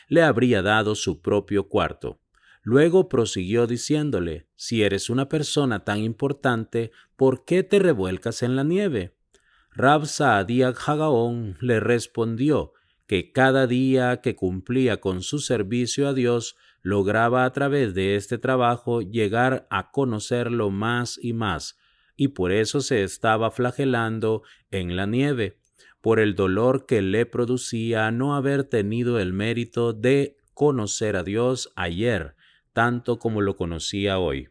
le habría dado su propio cuarto. Luego prosiguió diciéndole: si eres una persona tan importante, ¿por qué te revuelcas en la nieve? Rab Saadía Hagaón le respondió que cada día que cumplía con su servicio a Dios, lograba a través de este trabajo llegar a conocerlo más y más, y por eso se estaba flagelando en la nieve, por el dolor que le producía no haber tenido el mérito de conocer a Dios ayer, tanto como lo conocía hoy.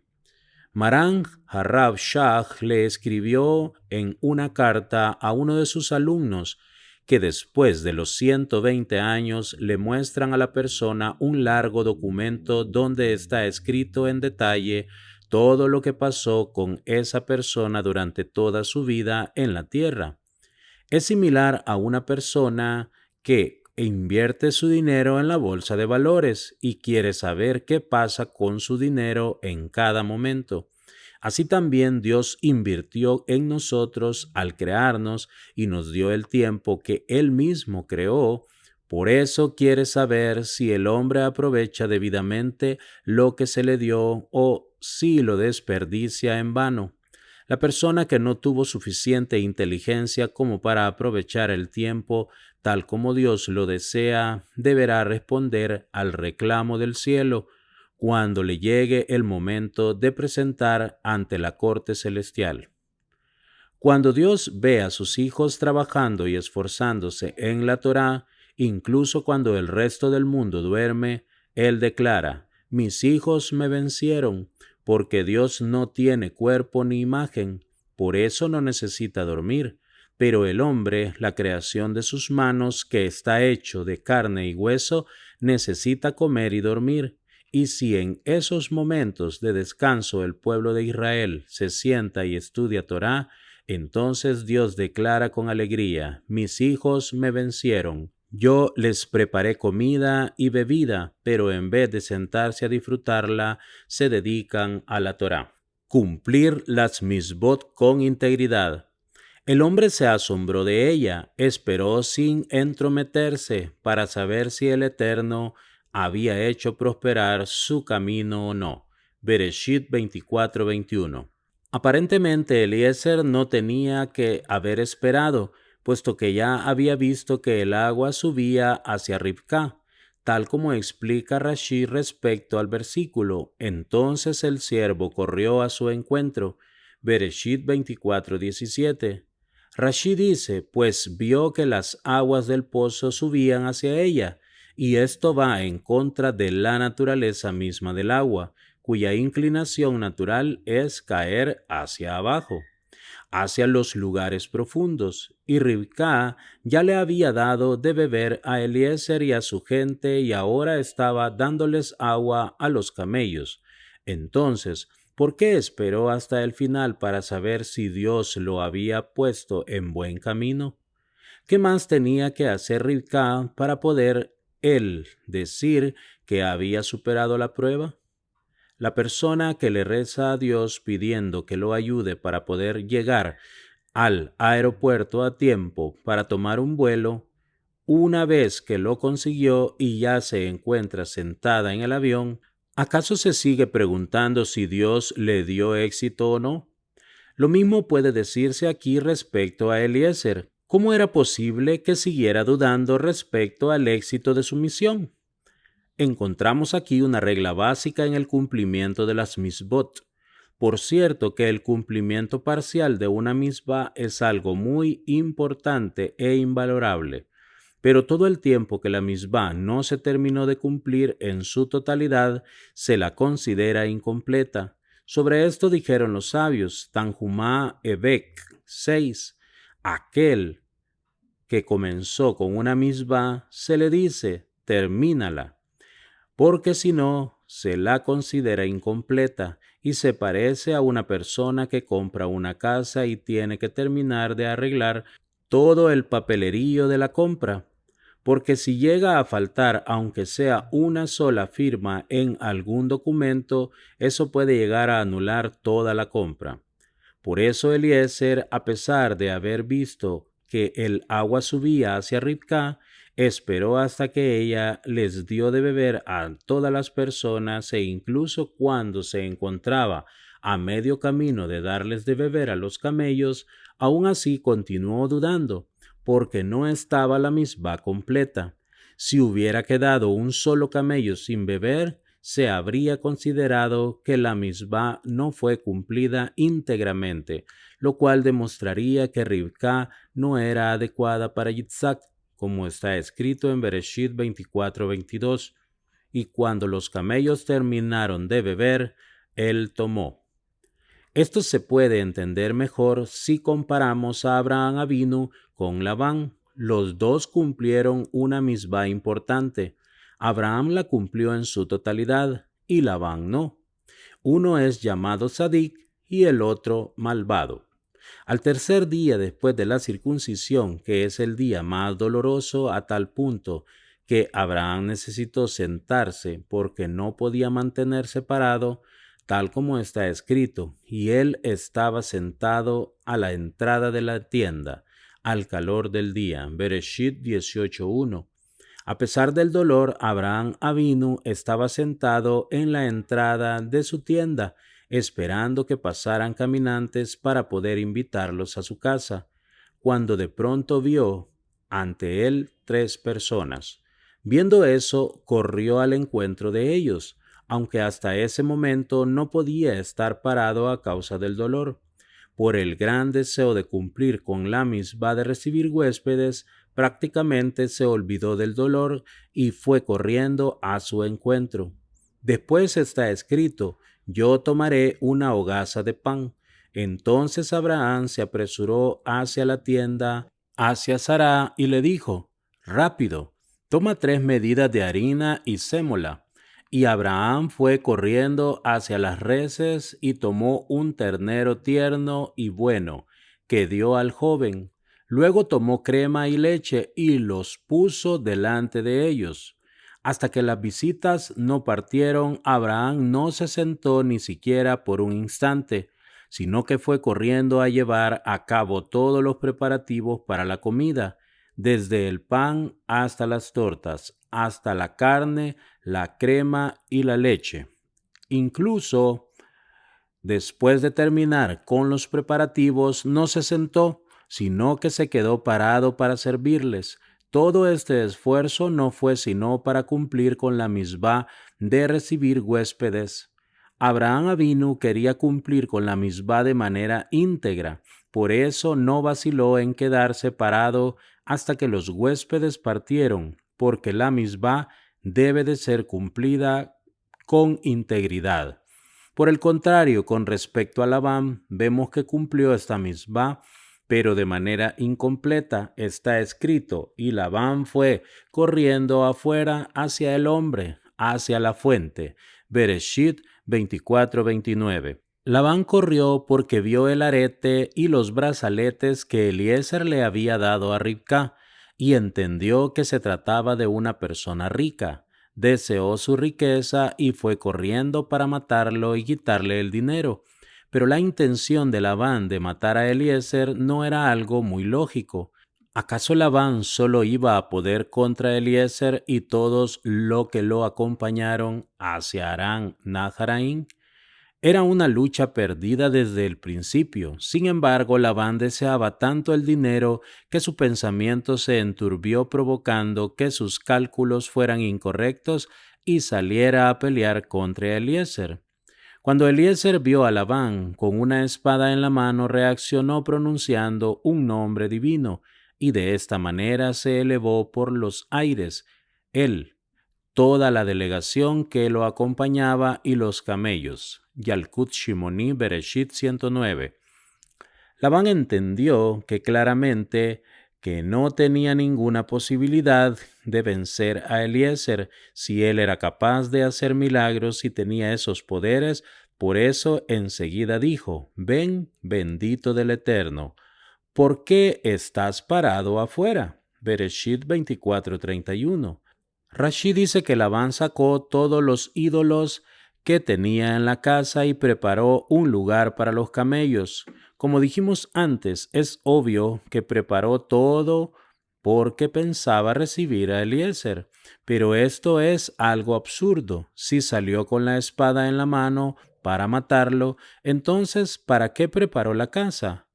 Maran Harrab Shah le escribió en una carta a uno de sus alumnos que después de los 120 años le muestran a la persona un largo documento donde está escrito en detalle todo lo que pasó con esa persona durante toda su vida en la tierra. Es similar a una persona que invierte su dinero en la bolsa de valores y quiere saber qué pasa con su dinero en cada momento. Así también Dios invirtió en nosotros al crearnos y nos dio el tiempo que Él mismo creó. Por eso quiere saber si el hombre aprovecha debidamente lo que se le dio o si lo desperdicia en vano. La persona que no tuvo suficiente inteligencia como para aprovechar el tiempo tal como Dios lo desea, deberá responder al reclamo del cielo cuando le llegue el momento de presentar ante la corte celestial. Cuando Dios ve a sus hijos trabajando y esforzándose en la Torá, incluso cuando el resto del mundo duerme, Él declara: mis hijos me vencieron, porque Dios no tiene cuerpo ni imagen, por eso no necesita dormir. Pero el hombre, la creación de sus manos, que está hecho de carne y hueso, necesita comer y dormir. Y si en esos momentos de descanso el pueblo de Israel se sienta y estudia Torá, entonces Dios declara con alegría: mis hijos me vencieron. Yo les preparé comida y bebida, pero en vez de sentarse a disfrutarla, se dedican a la Torá. Cumplir las misbot con integridad. El hombre se asombró de ella, esperó sin entrometerse para saber si el Eterno había hecho prosperar su camino o no. Bereshit 24:21. Aparentemente Eliezer no tenía que haber esperado, puesto que ya había visto que el agua subía hacia Ribcá, tal como explica Rashi respecto al versículo. Entonces el siervo corrió a su encuentro. Bereshit 24:17. Rashi dice: pues vio que las aguas del pozo subían hacia ella, y esto va en contra de la naturaleza misma del agua, cuya inclinación natural es caer hacia abajo, hacia los lugares profundos. Y Ribcá ya le había dado de beber a Eliezer y a su gente, y ahora estaba dándoles agua a los camellos. Entonces, ¿por qué esperó hasta el final para saber si Dios lo había puesto en buen camino? ¿Qué más tenía que hacer Ribcá para poder él decir que había superado la prueba? La persona que le reza a Dios pidiendo que lo ayude para poder llegar al aeropuerto a tiempo para tomar un vuelo, una vez que lo consiguió y ya se encuentra sentada en el avión, ¿acaso se sigue preguntando si Dios le dio éxito o no? Lo mismo puede decirse aquí respecto a Eliezer. ¿Cómo era posible que siguiera dudando respecto al éxito de su misión? Encontramos aquí una regla básica en el cumplimiento de las misbot. Por cierto que el cumplimiento parcial de una misbah es algo muy importante e invalorable, pero todo el tiempo que la misbah no se terminó de cumplir en su totalidad, se la considera incompleta. Sobre esto dijeron los sabios, Tanjumá Ebek 6, aquel que comenzó con una misbah, se le dice: termínala, porque si no, se la considera incompleta y se parece a una persona que compra una casa y tiene que terminar de arreglar todo el papelerío de la compra, porque si llega a faltar aunque sea una sola firma en algún documento, eso puede llegar a anular toda la compra. Por eso Eliezer, a pesar de haber visto que el agua subía hacia Ribca, esperó hasta que ella les dio de beber a todas las personas e incluso cuando se encontraba a medio camino de darles de beber a los camellos, aún así continuó dudando, porque no estaba la misma completa. Si hubiera quedado un solo camello sin beber, se habría considerado que la misma no fue cumplida íntegramente, lo cual demostraría que Rivka no era adecuada para Yitzhak, como está escrito en Bereshit 24:22. Y cuando los camellos terminaron de beber, él tomó. Esto se puede entender mejor si comparamos a Abraham Avinu con Labán. Los dos cumplieron una misma importante. Abraham la cumplió en su totalidad y Labán no. Uno es llamado Sadik y el otro malvado. Al tercer día después de la circuncisión, que es el día más doloroso a tal punto que Abraham necesitó sentarse porque no podía mantenerse parado, tal como está escrito, y él estaba sentado a la entrada de la tienda, al calor del día. Bereshit 18:1. A pesar del dolor, Abraham Avinu estaba sentado en la entrada de su tienda, esperando que pasaran caminantes para poder invitarlos a su casa, cuando de pronto vio ante él 3 personas. Viendo eso, corrió al encuentro de ellos, aunque hasta ese momento no podía estar parado a causa del dolor. Por el gran deseo de cumplir con la misma de recibir huéspedes, prácticamente se olvidó del dolor y fue corriendo a su encuentro. Después está escrito: yo tomaré una hogaza de pan. Entonces Abraham se apresuró hacia la tienda, hacia Sará, y le dijo: rápido, toma 3 medidas de harina y sémola. Y Abraham fue corriendo hacia las reses y tomó un ternero tierno y bueno, que dio al joven. Luego tomó crema y leche y los puso delante de ellos. Hasta que las visitas no partieron, Abraham no se sentó ni siquiera por un instante, sino que fue corriendo a llevar a cabo todos los preparativos para la comida, desde el pan hasta las tortas, hasta la carne, la crema y la leche. Incluso después de terminar con los preparativos, no se sentó, sino que se quedó parado para servirles. Todo este esfuerzo no fue sino para cumplir con la misma de recibir huéspedes. Abraham Avinu quería cumplir con la misma de manera íntegra, por eso no vaciló en quedarse parado hasta que los huéspedes partieron, porque la misma debe de ser cumplida con integridad. Por el contrario, con respecto a Labán, vemos que cumplió esta misma, pero de manera incompleta. Está escrito: y Labán fue corriendo afuera hacia el hombre, hacia la fuente. Bereshit 24:29. Labán corrió porque vio el arete y los brazaletes que Eliezer le había dado a Ribca, y entendió que se trataba de una persona rica. Deseó su riqueza y fue corriendo para matarlo y quitarle el dinero. Pero la intención de Labán de matar a Eliezer no era algo muy lógico. ¿Acaso Labán solo iba a poder contra Eliezer y todos los que lo acompañaron hacia Harán Naharaim? Era una lucha perdida desde el principio. Sin embargo, Labán deseaba tanto el dinero que su pensamiento se enturbió, provocando que sus cálculos fueran incorrectos y saliera a pelear contra Eliezer. Cuando Eliezer vio a Labán con una espada en la mano, reaccionó pronunciando un nombre divino, y de esta manera se elevó por los aires él, toda la delegación que lo acompañaba y los camellos. Yalkut Shimoni, Bereshit 109. Labán entendió que claramente que no tenía ninguna posibilidad de vencer a Eliezer si él era capaz de hacer milagros y tenía esos poderes. Por eso enseguida dijo: Ven, bendito del Eterno, ¿por qué estás parado afuera? Bereshit 24:31. Rashi dice que Labán sacó todos los ídolos que tenía en la casa y preparó un lugar para los camellos. Como dijimos antes, es obvio que preparó todo porque pensaba recibir a Eliezer. Pero esto es algo absurdo. Si salió con la espada en la mano para matarlo, entonces, ¿para qué preparó la casa?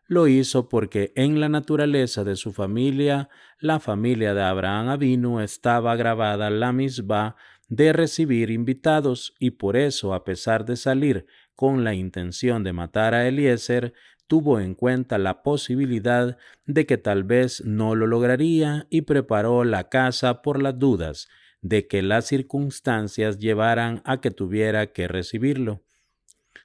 Lo hizo porque en la naturaleza de su familia, la familia de Abraham Avinu, estaba grabada la misma de recibir invitados, y por eso, a pesar de salir con la intención de matar a Eliezer, tuvo en cuenta la posibilidad de que tal vez no lo lograría y preparó la casa por las dudas de que las circunstancias llevaran a que tuviera que recibirlo.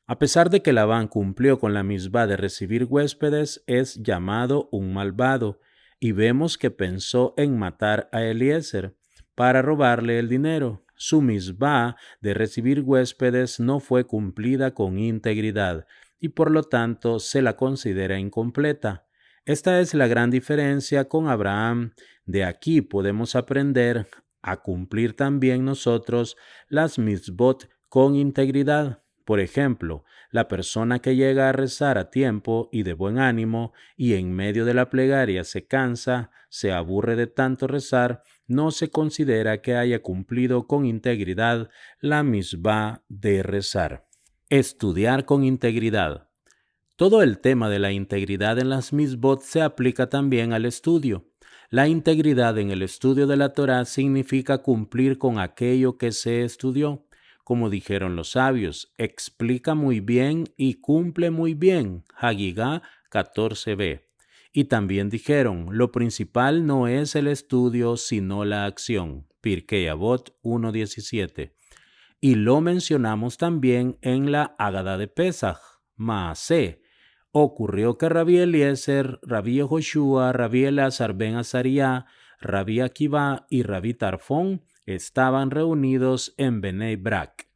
A pesar de que Labán cumplió con la misma de recibir huéspedes, es llamado un malvado, y vemos que pensó en matar a Eliezer para robarle el dinero. Su misma de recibir huéspedes no fue cumplida con integridad, y por lo tanto se la considera incompleta. Esta es la gran diferencia con Abraham. De aquí podemos aprender a cumplir también nosotros las mitzvot con integridad. Por ejemplo, la persona que llega a rezar a tiempo y de buen ánimo y en medio de la plegaria se cansa, se aburre de tanto rezar, no se considera que haya cumplido con integridad la misbah de rezar. Estudiar con integridad. Todo el tema de la integridad en las misbot se aplica también al estudio. La integridad en el estudio de la Torá significa cumplir con aquello que se estudió. Como dijeron los sabios, explica muy bien y cumple muy bien. Hagigá 14b. Y también dijeron, lo principal no es el estudio, sino la acción. Pirkei Avot 1:17. Y lo mencionamos también en la Ágada de Pesaj, Maaseh. Ocurrió que Rabí Eliezer, Rabí Yehoshua, Rabí Eleazar ben Azariah, Rabí Akiva y Rabí Tarfón estaban reunidos en Benei Brak.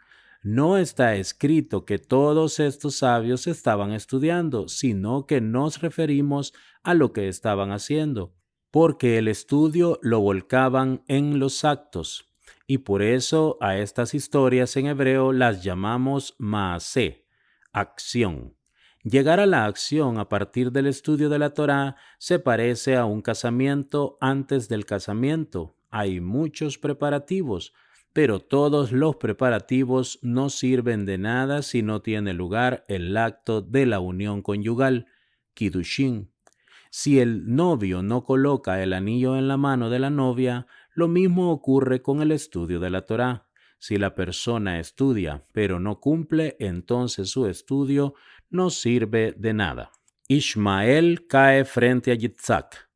No está escrito que todos estos sabios estaban estudiando, sino que nos referimos a lo que estaban haciendo, porque el estudio lo volcaban en los actos, y por eso a estas historias en hebreo las llamamos Maaseh, acción. Llegar a la acción a partir del estudio de la Torá se parece a un casamiento antes del casamiento. Hay muchos preparativos, pero todos los preparativos no sirven de nada si no tiene lugar el acto de la unión conyugal, Kiddushin. Si el novio no coloca el anillo en la mano de la novia, lo mismo ocurre con el estudio de la Torá. Si la persona estudia pero no cumple, entonces su estudio no sirve de nada. Ishmael cae frente a Yitzhak.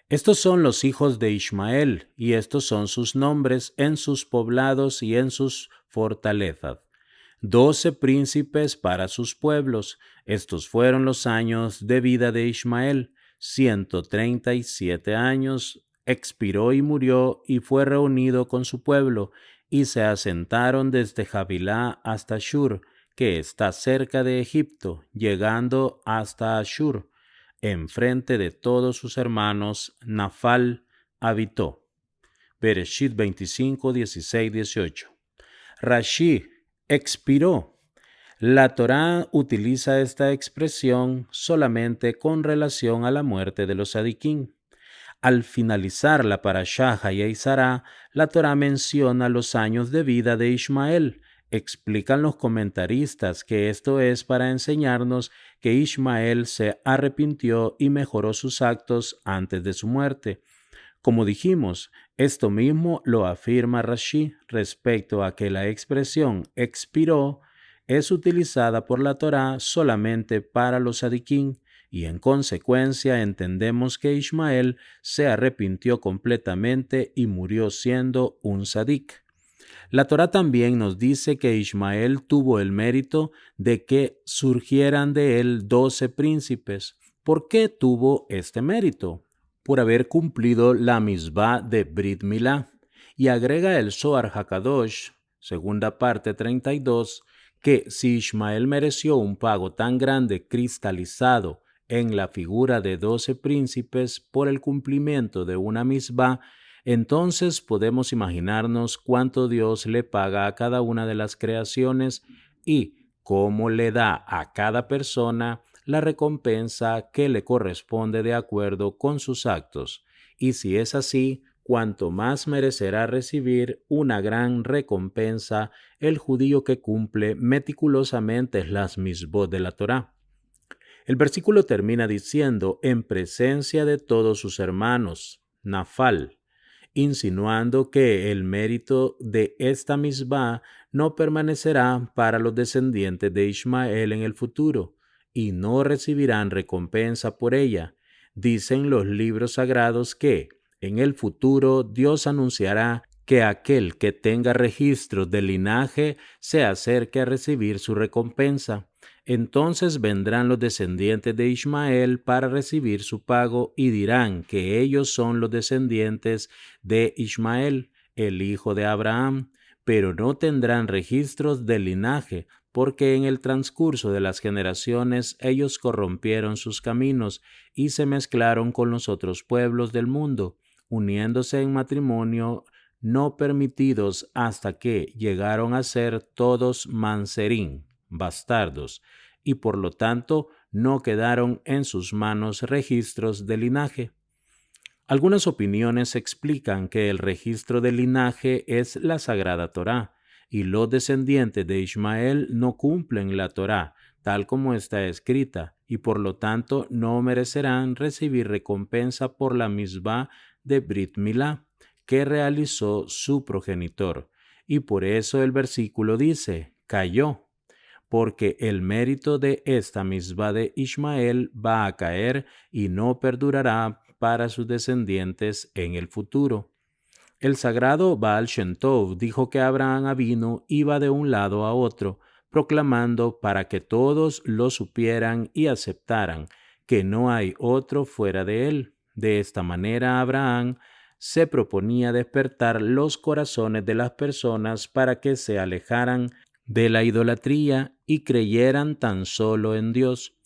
Estos son los hijos de Ishmael, y estos son sus nombres en sus poblados y en sus fortalezas. 12 príncipes para sus pueblos. Estos fueron los años de vida de Ishmael. 137 años. Expiró y murió, y fue reunido con su pueblo, y se asentaron desde Javilá hasta Shur, que está cerca de Egipto, llegando hasta Ashur. Enfrente de todos sus hermanos, Nafal habitó. Bereshit 25, 16, 18. Rashi expiró. La Torá utiliza esta expresión solamente con relación a la muerte de los tzadikim. Al finalizar la parashá Hayei Sará, la Torá menciona los años de vida de Ishmael. Explican los comentaristas que esto es para enseñarnos que Ishmael se arrepintió y mejoró sus actos antes de su muerte. Como dijimos, esto mismo lo afirma Rashi respecto a que la expresión expiró es utilizada por la Torá solamente para los tzadikim, y en consecuencia entendemos que Ishmael se arrepintió completamente y murió siendo un tzadik. La Torá también nos dice que Ishmael tuvo el mérito de que surgieran de él 12 príncipes. ¿Por qué tuvo este mérito? por haber cumplido la misbah de Brit Milá. Y agrega el Zohar HaKadosh, segunda parte 32, que si Ismael mereció un pago tan grande cristalizado en la figura de 12 príncipes por el cumplimiento de una misbah, entonces podemos imaginarnos cuánto Dios le paga a cada una de las creaciones y cómo le da a cada persona la recompensa que le corresponde de acuerdo con sus actos. Y si es así, cuanto más merecerá recibir una gran recompensa el judío que cumple meticulosamente las misbot de la Torá. El versículo termina diciendo, en presencia de todos sus hermanos, Nafal, insinuando que el mérito de esta misbah no permanecerá para los descendientes de Ismael en el futuro, y no recibirán recompensa por ella. Dicen los libros sagrados que, en el futuro, Dios anunciará que aquel que tenga registros del linaje se acerque a recibir su recompensa. Entonces vendrán los descendientes de Ismael para recibir su pago y dirán que ellos son los descendientes de Ismael, el hijo de Abraham, pero no tendrán registros del linaje, porque en el transcurso de las generaciones ellos corrompieron sus caminos y se mezclaron con los otros pueblos del mundo, uniéndose en matrimonio no permitidos hasta que llegaron a ser todos manserín, bastardos, y por lo tanto no quedaron en sus manos registros de linaje. Algunas opiniones explican que el registro de linaje es la Sagrada Torá, y los descendientes de Ismael no cumplen la Torá, tal como está escrita, y por lo tanto no merecerán recibir recompensa por la misbah de Brit Milá, que realizó su progenitor. Y por eso el versículo dice, cayó, porque el mérito de esta misbah de Ismael va a caer y no perdurará para sus descendientes en el futuro. El sagrado Baal Shem Tov dijo que Abraham Avinu iba de un lado a otro, proclamando para que todos lo supieran y aceptaran que no hay otro fuera de él. De esta manera Abraham se proponía despertar los corazones de las personas para que se alejaran de la idolatría y creyeran tan solo en Dios.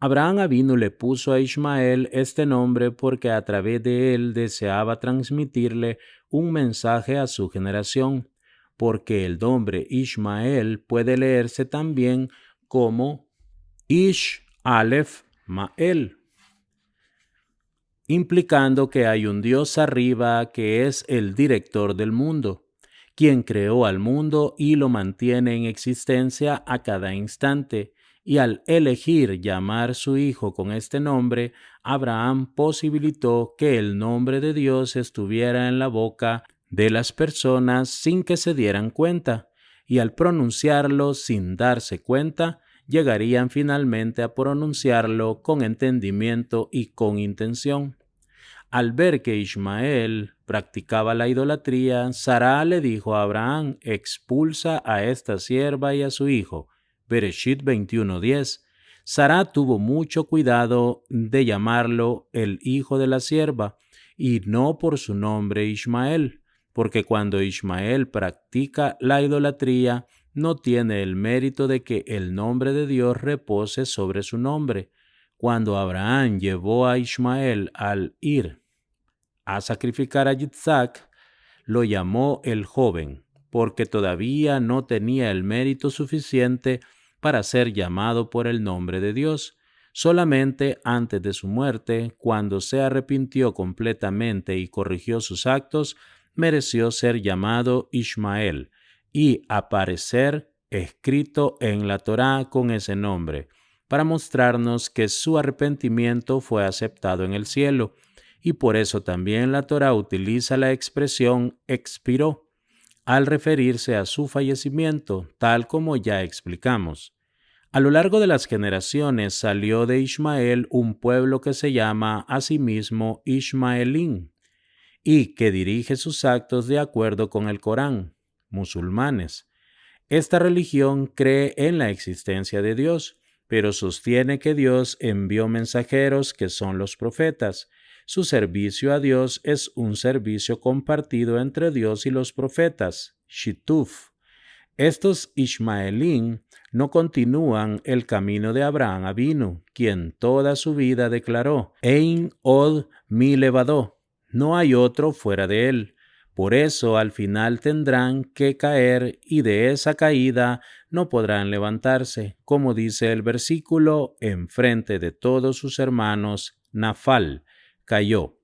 Abraham Avinu le puso a Ismael este nombre porque a través de él deseaba transmitirle un mensaje a su generación, porque el nombre Ismael puede leerse también como Ish Aleph Mael, implicando que hay un Dios arriba que es el director del mundo, quien creó al mundo y lo mantiene en existencia a cada instante, y al elegir llamar su hijo con este nombre, Abraham posibilitó que el nombre de Dios estuviera en la boca de las personas sin que se dieran cuenta, y al pronunciarlo sin darse cuenta, llegarían finalmente a pronunciarlo con entendimiento y con intención. Al ver que Ismael practicaba la idolatría, Sará le dijo a Abraham, expulsa a esta sierva y a su hijo. Bereshit 21:10. Sará tuvo mucho cuidado de llamarlo el hijo de la sierva y no por su nombre Ismael, porque cuando Ismael practica la idolatría, no tiene el mérito de que el nombre de Dios repose sobre su nombre. Cuando Abraham llevó a Ismael al ir a sacrificar a Yitzhak, lo llamó el joven, porque todavía no tenía el mérito suficiente para ser llamado por el nombre de Dios. Solamente antes de su muerte, cuando se arrepintió completamente y corrigió sus actos, mereció ser llamado Ismael y aparecer escrito en la Torá con ese nombre, para mostrarnos que su arrepentimiento fue aceptado en el cielo. Y por eso también la Torá utiliza la expresión expiró al referirse a su fallecimiento, tal como ya explicamos. A lo largo de las generaciones salió de Ismael un pueblo que se llama a sí mismo Ismaelín y que dirige sus actos de acuerdo con el Corán, musulmanes. Esta religión cree en la existencia de Dios, pero sostiene que Dios envió mensajeros que son los profetas, Su servicio a Dios es un servicio compartido entre Dios y los profetas, Shituf. Estos Ishmaelín no continúan el camino de Abraham Avinu, quien toda su vida declaró, Ein od mi levadó, no hay otro fuera de él. Por eso al final tendrán que caer y de esa caída no podrán levantarse, como dice el versículo, enfrente de todos sus hermanos, Nafal, cayó.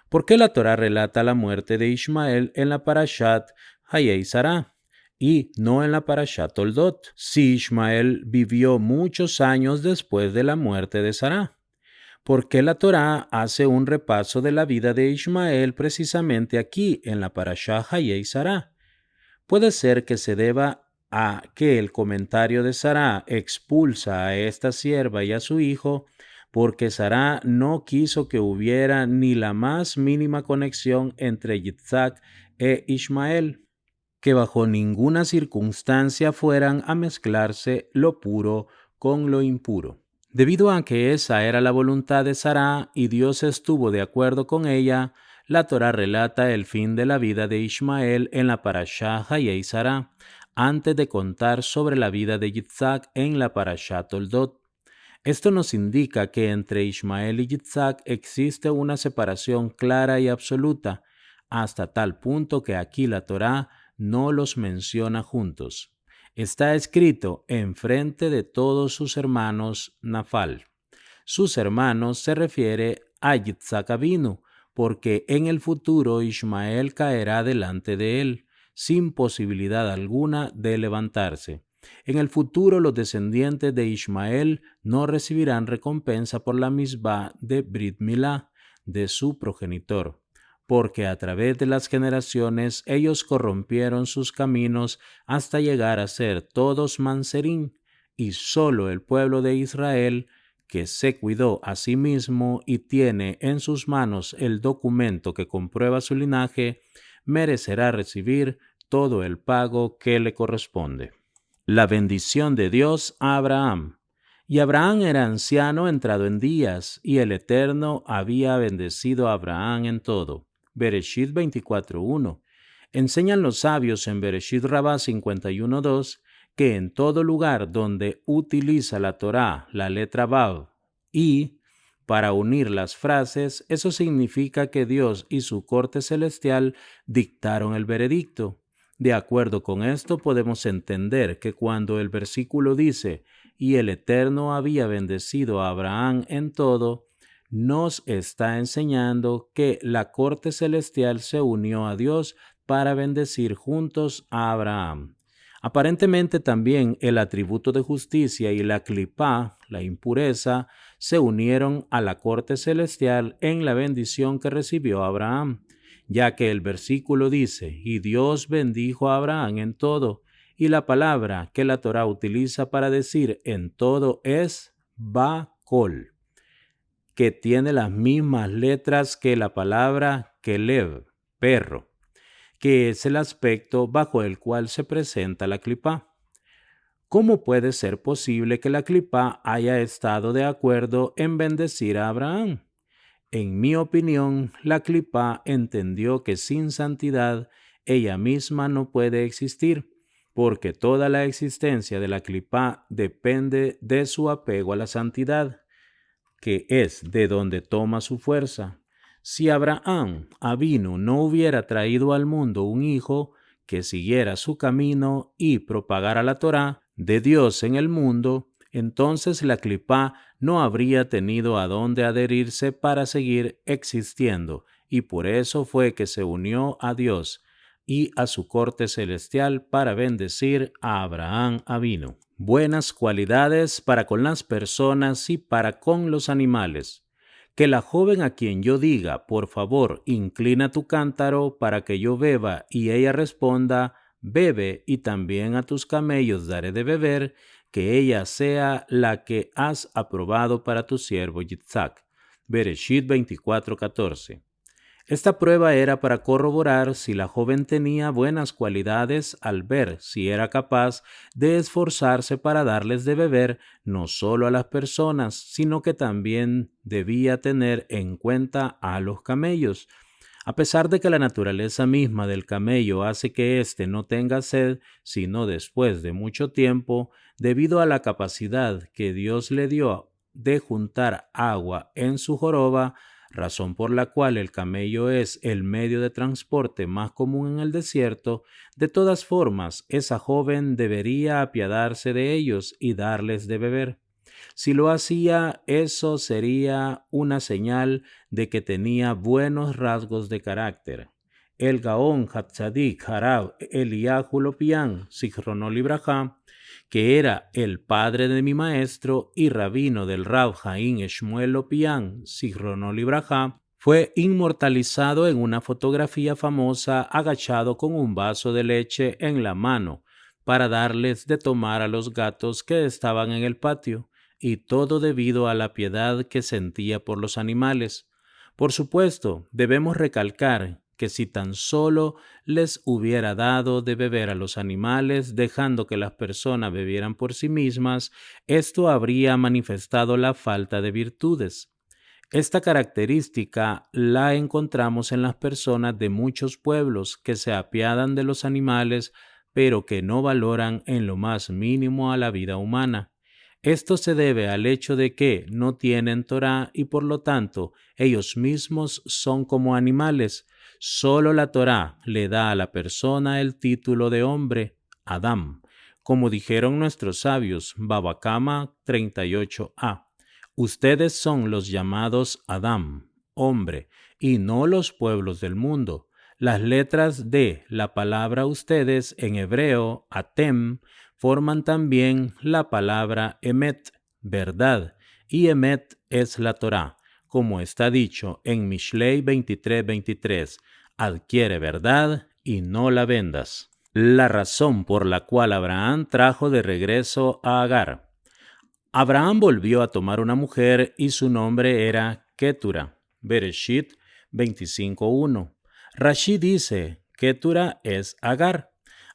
¿Por qué la Torá relata la muerte de Ismael en la Parashat Hayei Sará y no en la Parashat Toldot, si Ismael vivió muchos años después de la muerte de Sará? ¿Por qué la Torá hace un repaso de la vida de Ismael precisamente aquí en la Parashat Hayei Sará? Puede ser que se deba a que el comentario de Sará expulsa a esta sierva y a su hijo porque Sará no quiso que hubiera ni la más mínima conexión entre Yitzhak e Ismael, que bajo ninguna circunstancia fueran a mezclarse lo puro con lo impuro. Debido a que esa era la voluntad de Sará y Dios estuvo de acuerdo con ella, la Torá relata el fin de la vida de Ismael en la Parashá Hayei Sará, antes de contar sobre la vida de Yitzhak en la Parashá Toldot. Esto nos indica que entre Ismael y Yitzhak existe una separación clara y absoluta, hasta tal punto que aquí la Torá no los menciona juntos. Está escrito enfrente de todos sus hermanos Nafal. Sus hermanos se refiere a Yitzhak Avinu, porque en el futuro Ismael caerá delante de él, sin posibilidad alguna de levantarse. En el futuro los descendientes de Ismael no recibirán recompensa por la misbah de Brit Milá de su progenitor, porque a través de las generaciones ellos corrompieron sus caminos hasta llegar a ser todos manserín, y solo el pueblo de Israel, que se cuidó a sí mismo y tiene en sus manos el documento que comprueba su linaje, merecerá recibir todo el pago que le corresponde. La bendición de Dios a Abraham. Y Abraham era anciano entrado en días, y el Eterno había bendecido a Abraham en todo. Bereshit 24:1. Enseñan los sabios en Bereshit Rabá 51:2 que en todo lugar donde utiliza la Torá la letra Vav y para unir las frases, eso significa que Dios y su corte celestial dictaron el veredicto. De acuerdo con esto, podemos entender que cuando el versículo dice, y el Eterno había bendecido a Abraham en todo, nos está enseñando que la corte celestial se unió a Dios para bendecir juntos a Abraham. Aparentemente también el atributo de justicia y la clipá, la impureza, se unieron a la corte celestial en la bendición que recibió Abraham, ya que el versículo dice, y Dios bendijo a Abraham en todo, y la palabra que la Torá utiliza para decir en todo es Bakol, que tiene las mismas letras que la palabra Kelev, perro, que es el aspecto bajo el cual se presenta la clipá. ¿Cómo puede ser posible que la clipá haya estado de acuerdo en bendecir a Abraham? En mi opinión, la clipá entendió que sin santidad ella misma no puede existir, porque toda la existencia de la clipá depende de su apego a la santidad, que es de donde toma su fuerza. Si Abraham Avinu no hubiera traído al mundo un hijo que siguiera su camino y propagara la Torá de Dios en el mundo, entonces la clipá no habría tenido a dónde adherirse para seguir existiendo, y por eso fue que se unió a Dios y a su corte celestial para bendecir a Abraham Avinu. Buenas cualidades para con las personas y para con los animales. Que la joven a quien yo diga, por favor, inclina tu cántaro para que yo beba, y ella responda, bebe, y también a tus camellos daré de beber, que ella sea la que has aprobado para tu siervo Yitzhak. Bereshit 24:14. Esta prueba era para corroborar si la joven tenía buenas cualidades al ver si era capaz de esforzarse para darles de beber no solo a las personas, sino que también debía tener en cuenta a los camellos. A pesar de que la naturaleza misma del camello hace que éste no tenga sed, sino después de mucho tiempo, debido a la capacidad que Dios le dio de juntar agua en su joroba, razón por la cual el camello es el medio de transporte más común en el desierto, de todas formas, esa joven debería apiadarse de ellos y darles de beber. Si lo hacía, eso sería una señal de que tenía buenos rasgos de carácter. El Gaón Hatzadik Harab Eliyahu Lopián, Zichrono Libraja, que era el padre de mi maestro y rabino del Rab Jaín Shmuel Lopián, Zichrono Libraja, fue inmortalizado en una fotografía famosa agachado con un vaso de leche en la mano para darles de tomar a los gatos que estaban en el patio, y todo debido a la piedad que sentía por los animales. Por supuesto, debemos recalcar que si tan solo les hubiera dado de beber a los animales, dejando que las personas bebieran por sí mismas, esto habría manifestado la falta de virtudes. Esta característica la encontramos en las personas de muchos pueblos que se apiadan de los animales, pero que no valoran en lo más mínimo a la vida humana. Esto se debe al hecho de que no tienen Torá y por lo tanto ellos mismos son como animales. Solo la Torá le da a la persona el título de hombre, Adam. Como dijeron nuestros sabios, Baba Kama 38a. Ustedes son los llamados Adam, hombre, y no los pueblos del mundo. Las letras de la palabra ustedes en hebreo, Atem, forman también la palabra Emet, verdad, y Emet es la Torá, como está dicho en Mishlei 23:23, adquiere verdad y no la vendas. La razón por la cual Abraham trajo de regreso a Agar. Abraham volvió a tomar una mujer y su nombre era Ketura. Bereshit 25:1. Rashi dice, Ketura es Agar.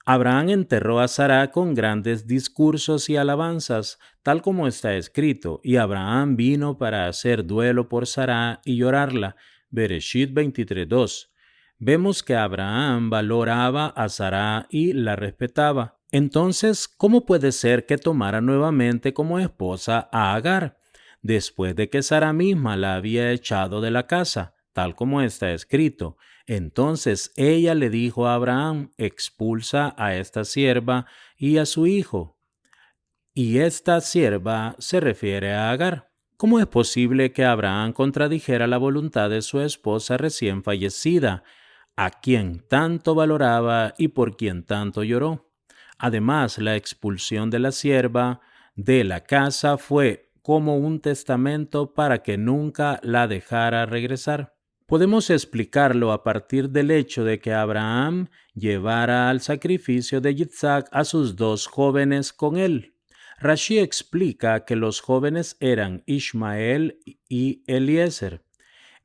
Abraham enterró a Sara con grandes discursos y alabanzas, tal como está escrito, y Abraham vino para hacer duelo por Sara y llorarla. Bereshit 23:2. Vemos que Abraham valoraba a Sara y la respetaba. Entonces, ¿cómo puede ser que tomara nuevamente como esposa a Agar, después de que Sara misma la había echado de la casa, tal como está escrito? Entonces ella le dijo a Abraham, expulsa a esta sierva y a su hijo. Y esta sierva se refiere a Agar. ¿Cómo es posible que Abraham contradijera la voluntad de su esposa recién fallecida, a quien tanto valoraba y por quien tanto lloró? Además, la expulsión de la sierva de la casa fue como un testamento para que nunca la dejara regresar. Podemos explicarlo a partir del hecho de que Abraham llevara al sacrificio de Yitzhak a sus dos jóvenes con él. Rashi explica que los jóvenes eran Ismael y Eliezer.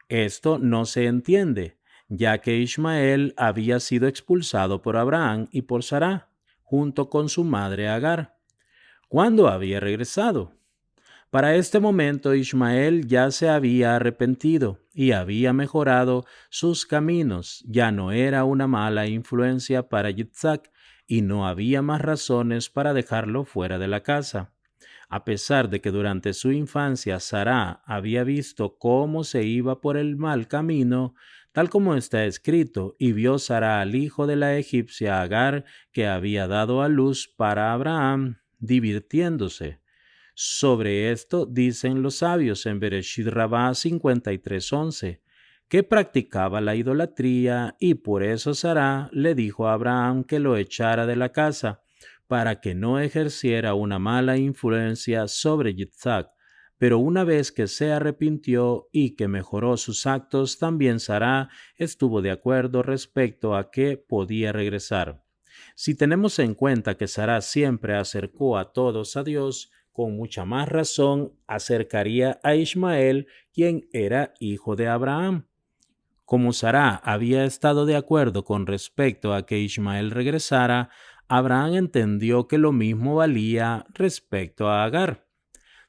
Esto no se entiende, ya que Ismael había sido expulsado por Abraham y por Sará, junto con su madre Agar. ¿Cuándo había regresado? Para este momento Ismael ya se había arrepentido y había mejorado sus caminos, ya no era una mala influencia para Yitzhak y no había más razones para dejarlo fuera de la casa. A pesar de que durante su infancia Sará había visto cómo se iba por el mal camino, tal como está escrito, y vio Sará al hijo de la egipcia Agar que había dado a luz para Abraham, divirtiéndose. Sobre esto dicen los sabios en Bereshit Rabá 53:11, que practicaba la idolatría y por eso Sará le dijo a Abraham que lo echara de la casa, para que no ejerciera una mala influencia sobre Yitzhak. Pero una vez que se arrepintió y que mejoró sus actos, también Sará estuvo de acuerdo respecto a que podía regresar. Si tenemos en cuenta que Sará siempre acercó a todos a Dios, con mucha más razón acercaría a Ismael, quien era hijo de Abraham. Como Sara había estado de acuerdo con respecto a que Ismael regresara, Abraham entendió que lo mismo valía respecto a Agar,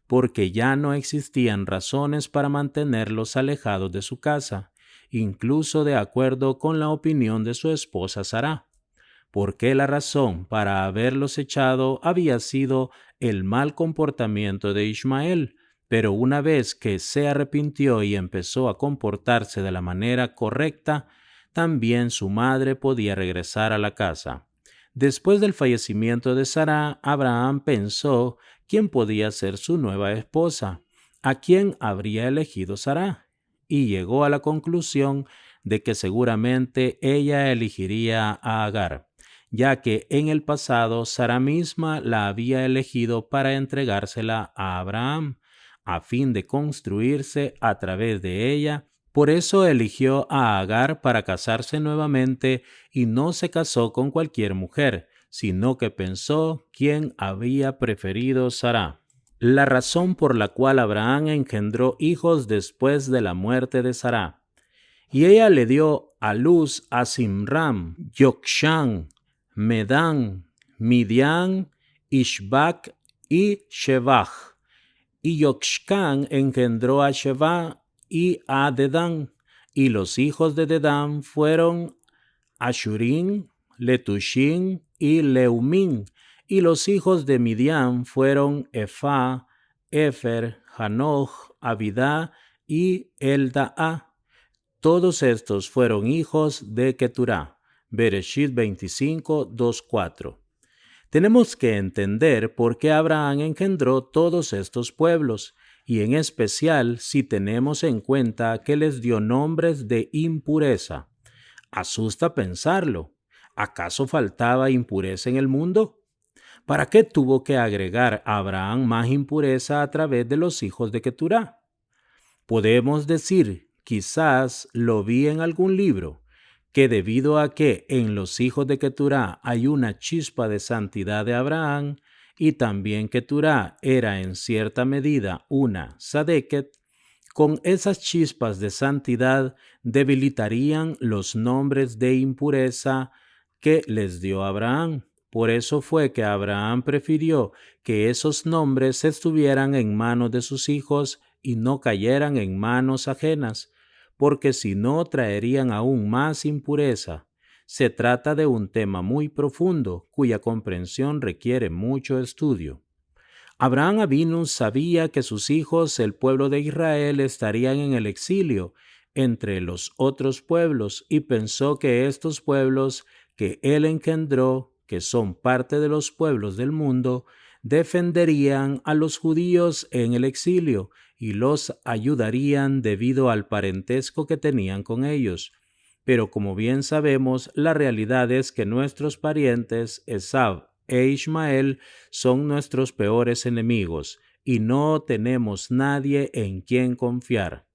porque ya no existían razones para mantenerlos alejados de su casa, incluso de acuerdo con la opinión de su esposa Sara, porque la razón para haberlos echado había sido el mal comportamiento de Ismael, pero una vez que se arrepintió y empezó a comportarse de la manera correcta, también su madre podía regresar a la casa. Después del fallecimiento de Sara, Abraham pensó quién podía ser su nueva esposa, a quién habría elegido Sara, y llegó a la conclusión de que seguramente ella elegiría a Agar, ya que en el pasado Sara misma la había elegido para entregársela a Abraham, a fin de construirse a través de ella. Por eso eligió a Agar para casarse nuevamente y no se casó con cualquier mujer, sino que pensó quién había preferido Sara. La razón por la cual Abraham engendró hijos después de la muerte de Sara. Y ella le dio a luz a Simram, Yokshan, Medán, Midian, Ishbak y Shebach. Y Yokshan engendró a Sheba y a Dedán. Y los hijos de Dedán fueron Ashurim, Letushim y Leumim. Y los hijos de Midian fueron Efa, Efer, Hanoch, Abidá y Eldaa. Todos estos fueron hijos de Keturá. Bereshit 25, 2, 4. Tenemos que entender por qué Abraham engendró todos estos pueblos, y en especial si tenemos en cuenta que les dio nombres de impureza. Asusta pensarlo. ¿Acaso faltaba impureza en el mundo? ¿Para qué tuvo que agregar a Abraham más impureza a través de los hijos de Keturá? Podemos decir, quizás lo vi en algún libro, que debido a que en los hijos de Keturá hay una chispa de santidad de Abraham, y también Keturá era en cierta medida una Sadeket, con esas chispas de santidad debilitarían los nombres de impureza que les dio Abraham. Por eso fue que Abraham prefirió que esos nombres estuvieran en manos de sus hijos y no cayeran en manos ajenas, porque si no traerían aún más impureza. Se trata de un tema muy profundo, cuya comprensión requiere mucho estudio. Abraham Avinu sabía que sus hijos, el pueblo de Israel, estarían en el exilio entre los otros pueblos, y pensó que estos pueblos que él engendró, que son parte de los pueblos del mundo, defenderían a los judíos en el exilio y los ayudarían debido al parentesco que tenían con ellos. Pero como bien sabemos, la realidad es que nuestros parientes, Esab e Ismael, son nuestros peores enemigos y no tenemos nadie en quien confiar,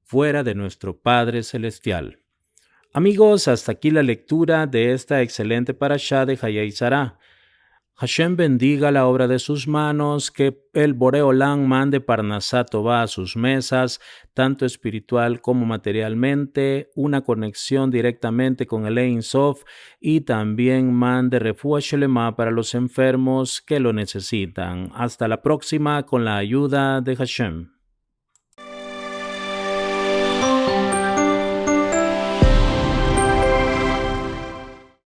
fuera de nuestro Padre Celestial. Amigos, hasta aquí la lectura de esta excelente parashá de Hayei Sará. Hashem bendiga la obra de sus manos, que el Boreolán mande Parnasá Tová a sus mesas, tanto espiritual como materialmente, una conexión directamente con el Ein Sof, y también mande Refúa Shelema para los enfermos que lo necesitan. Hasta la próxima con la ayuda de Hashem.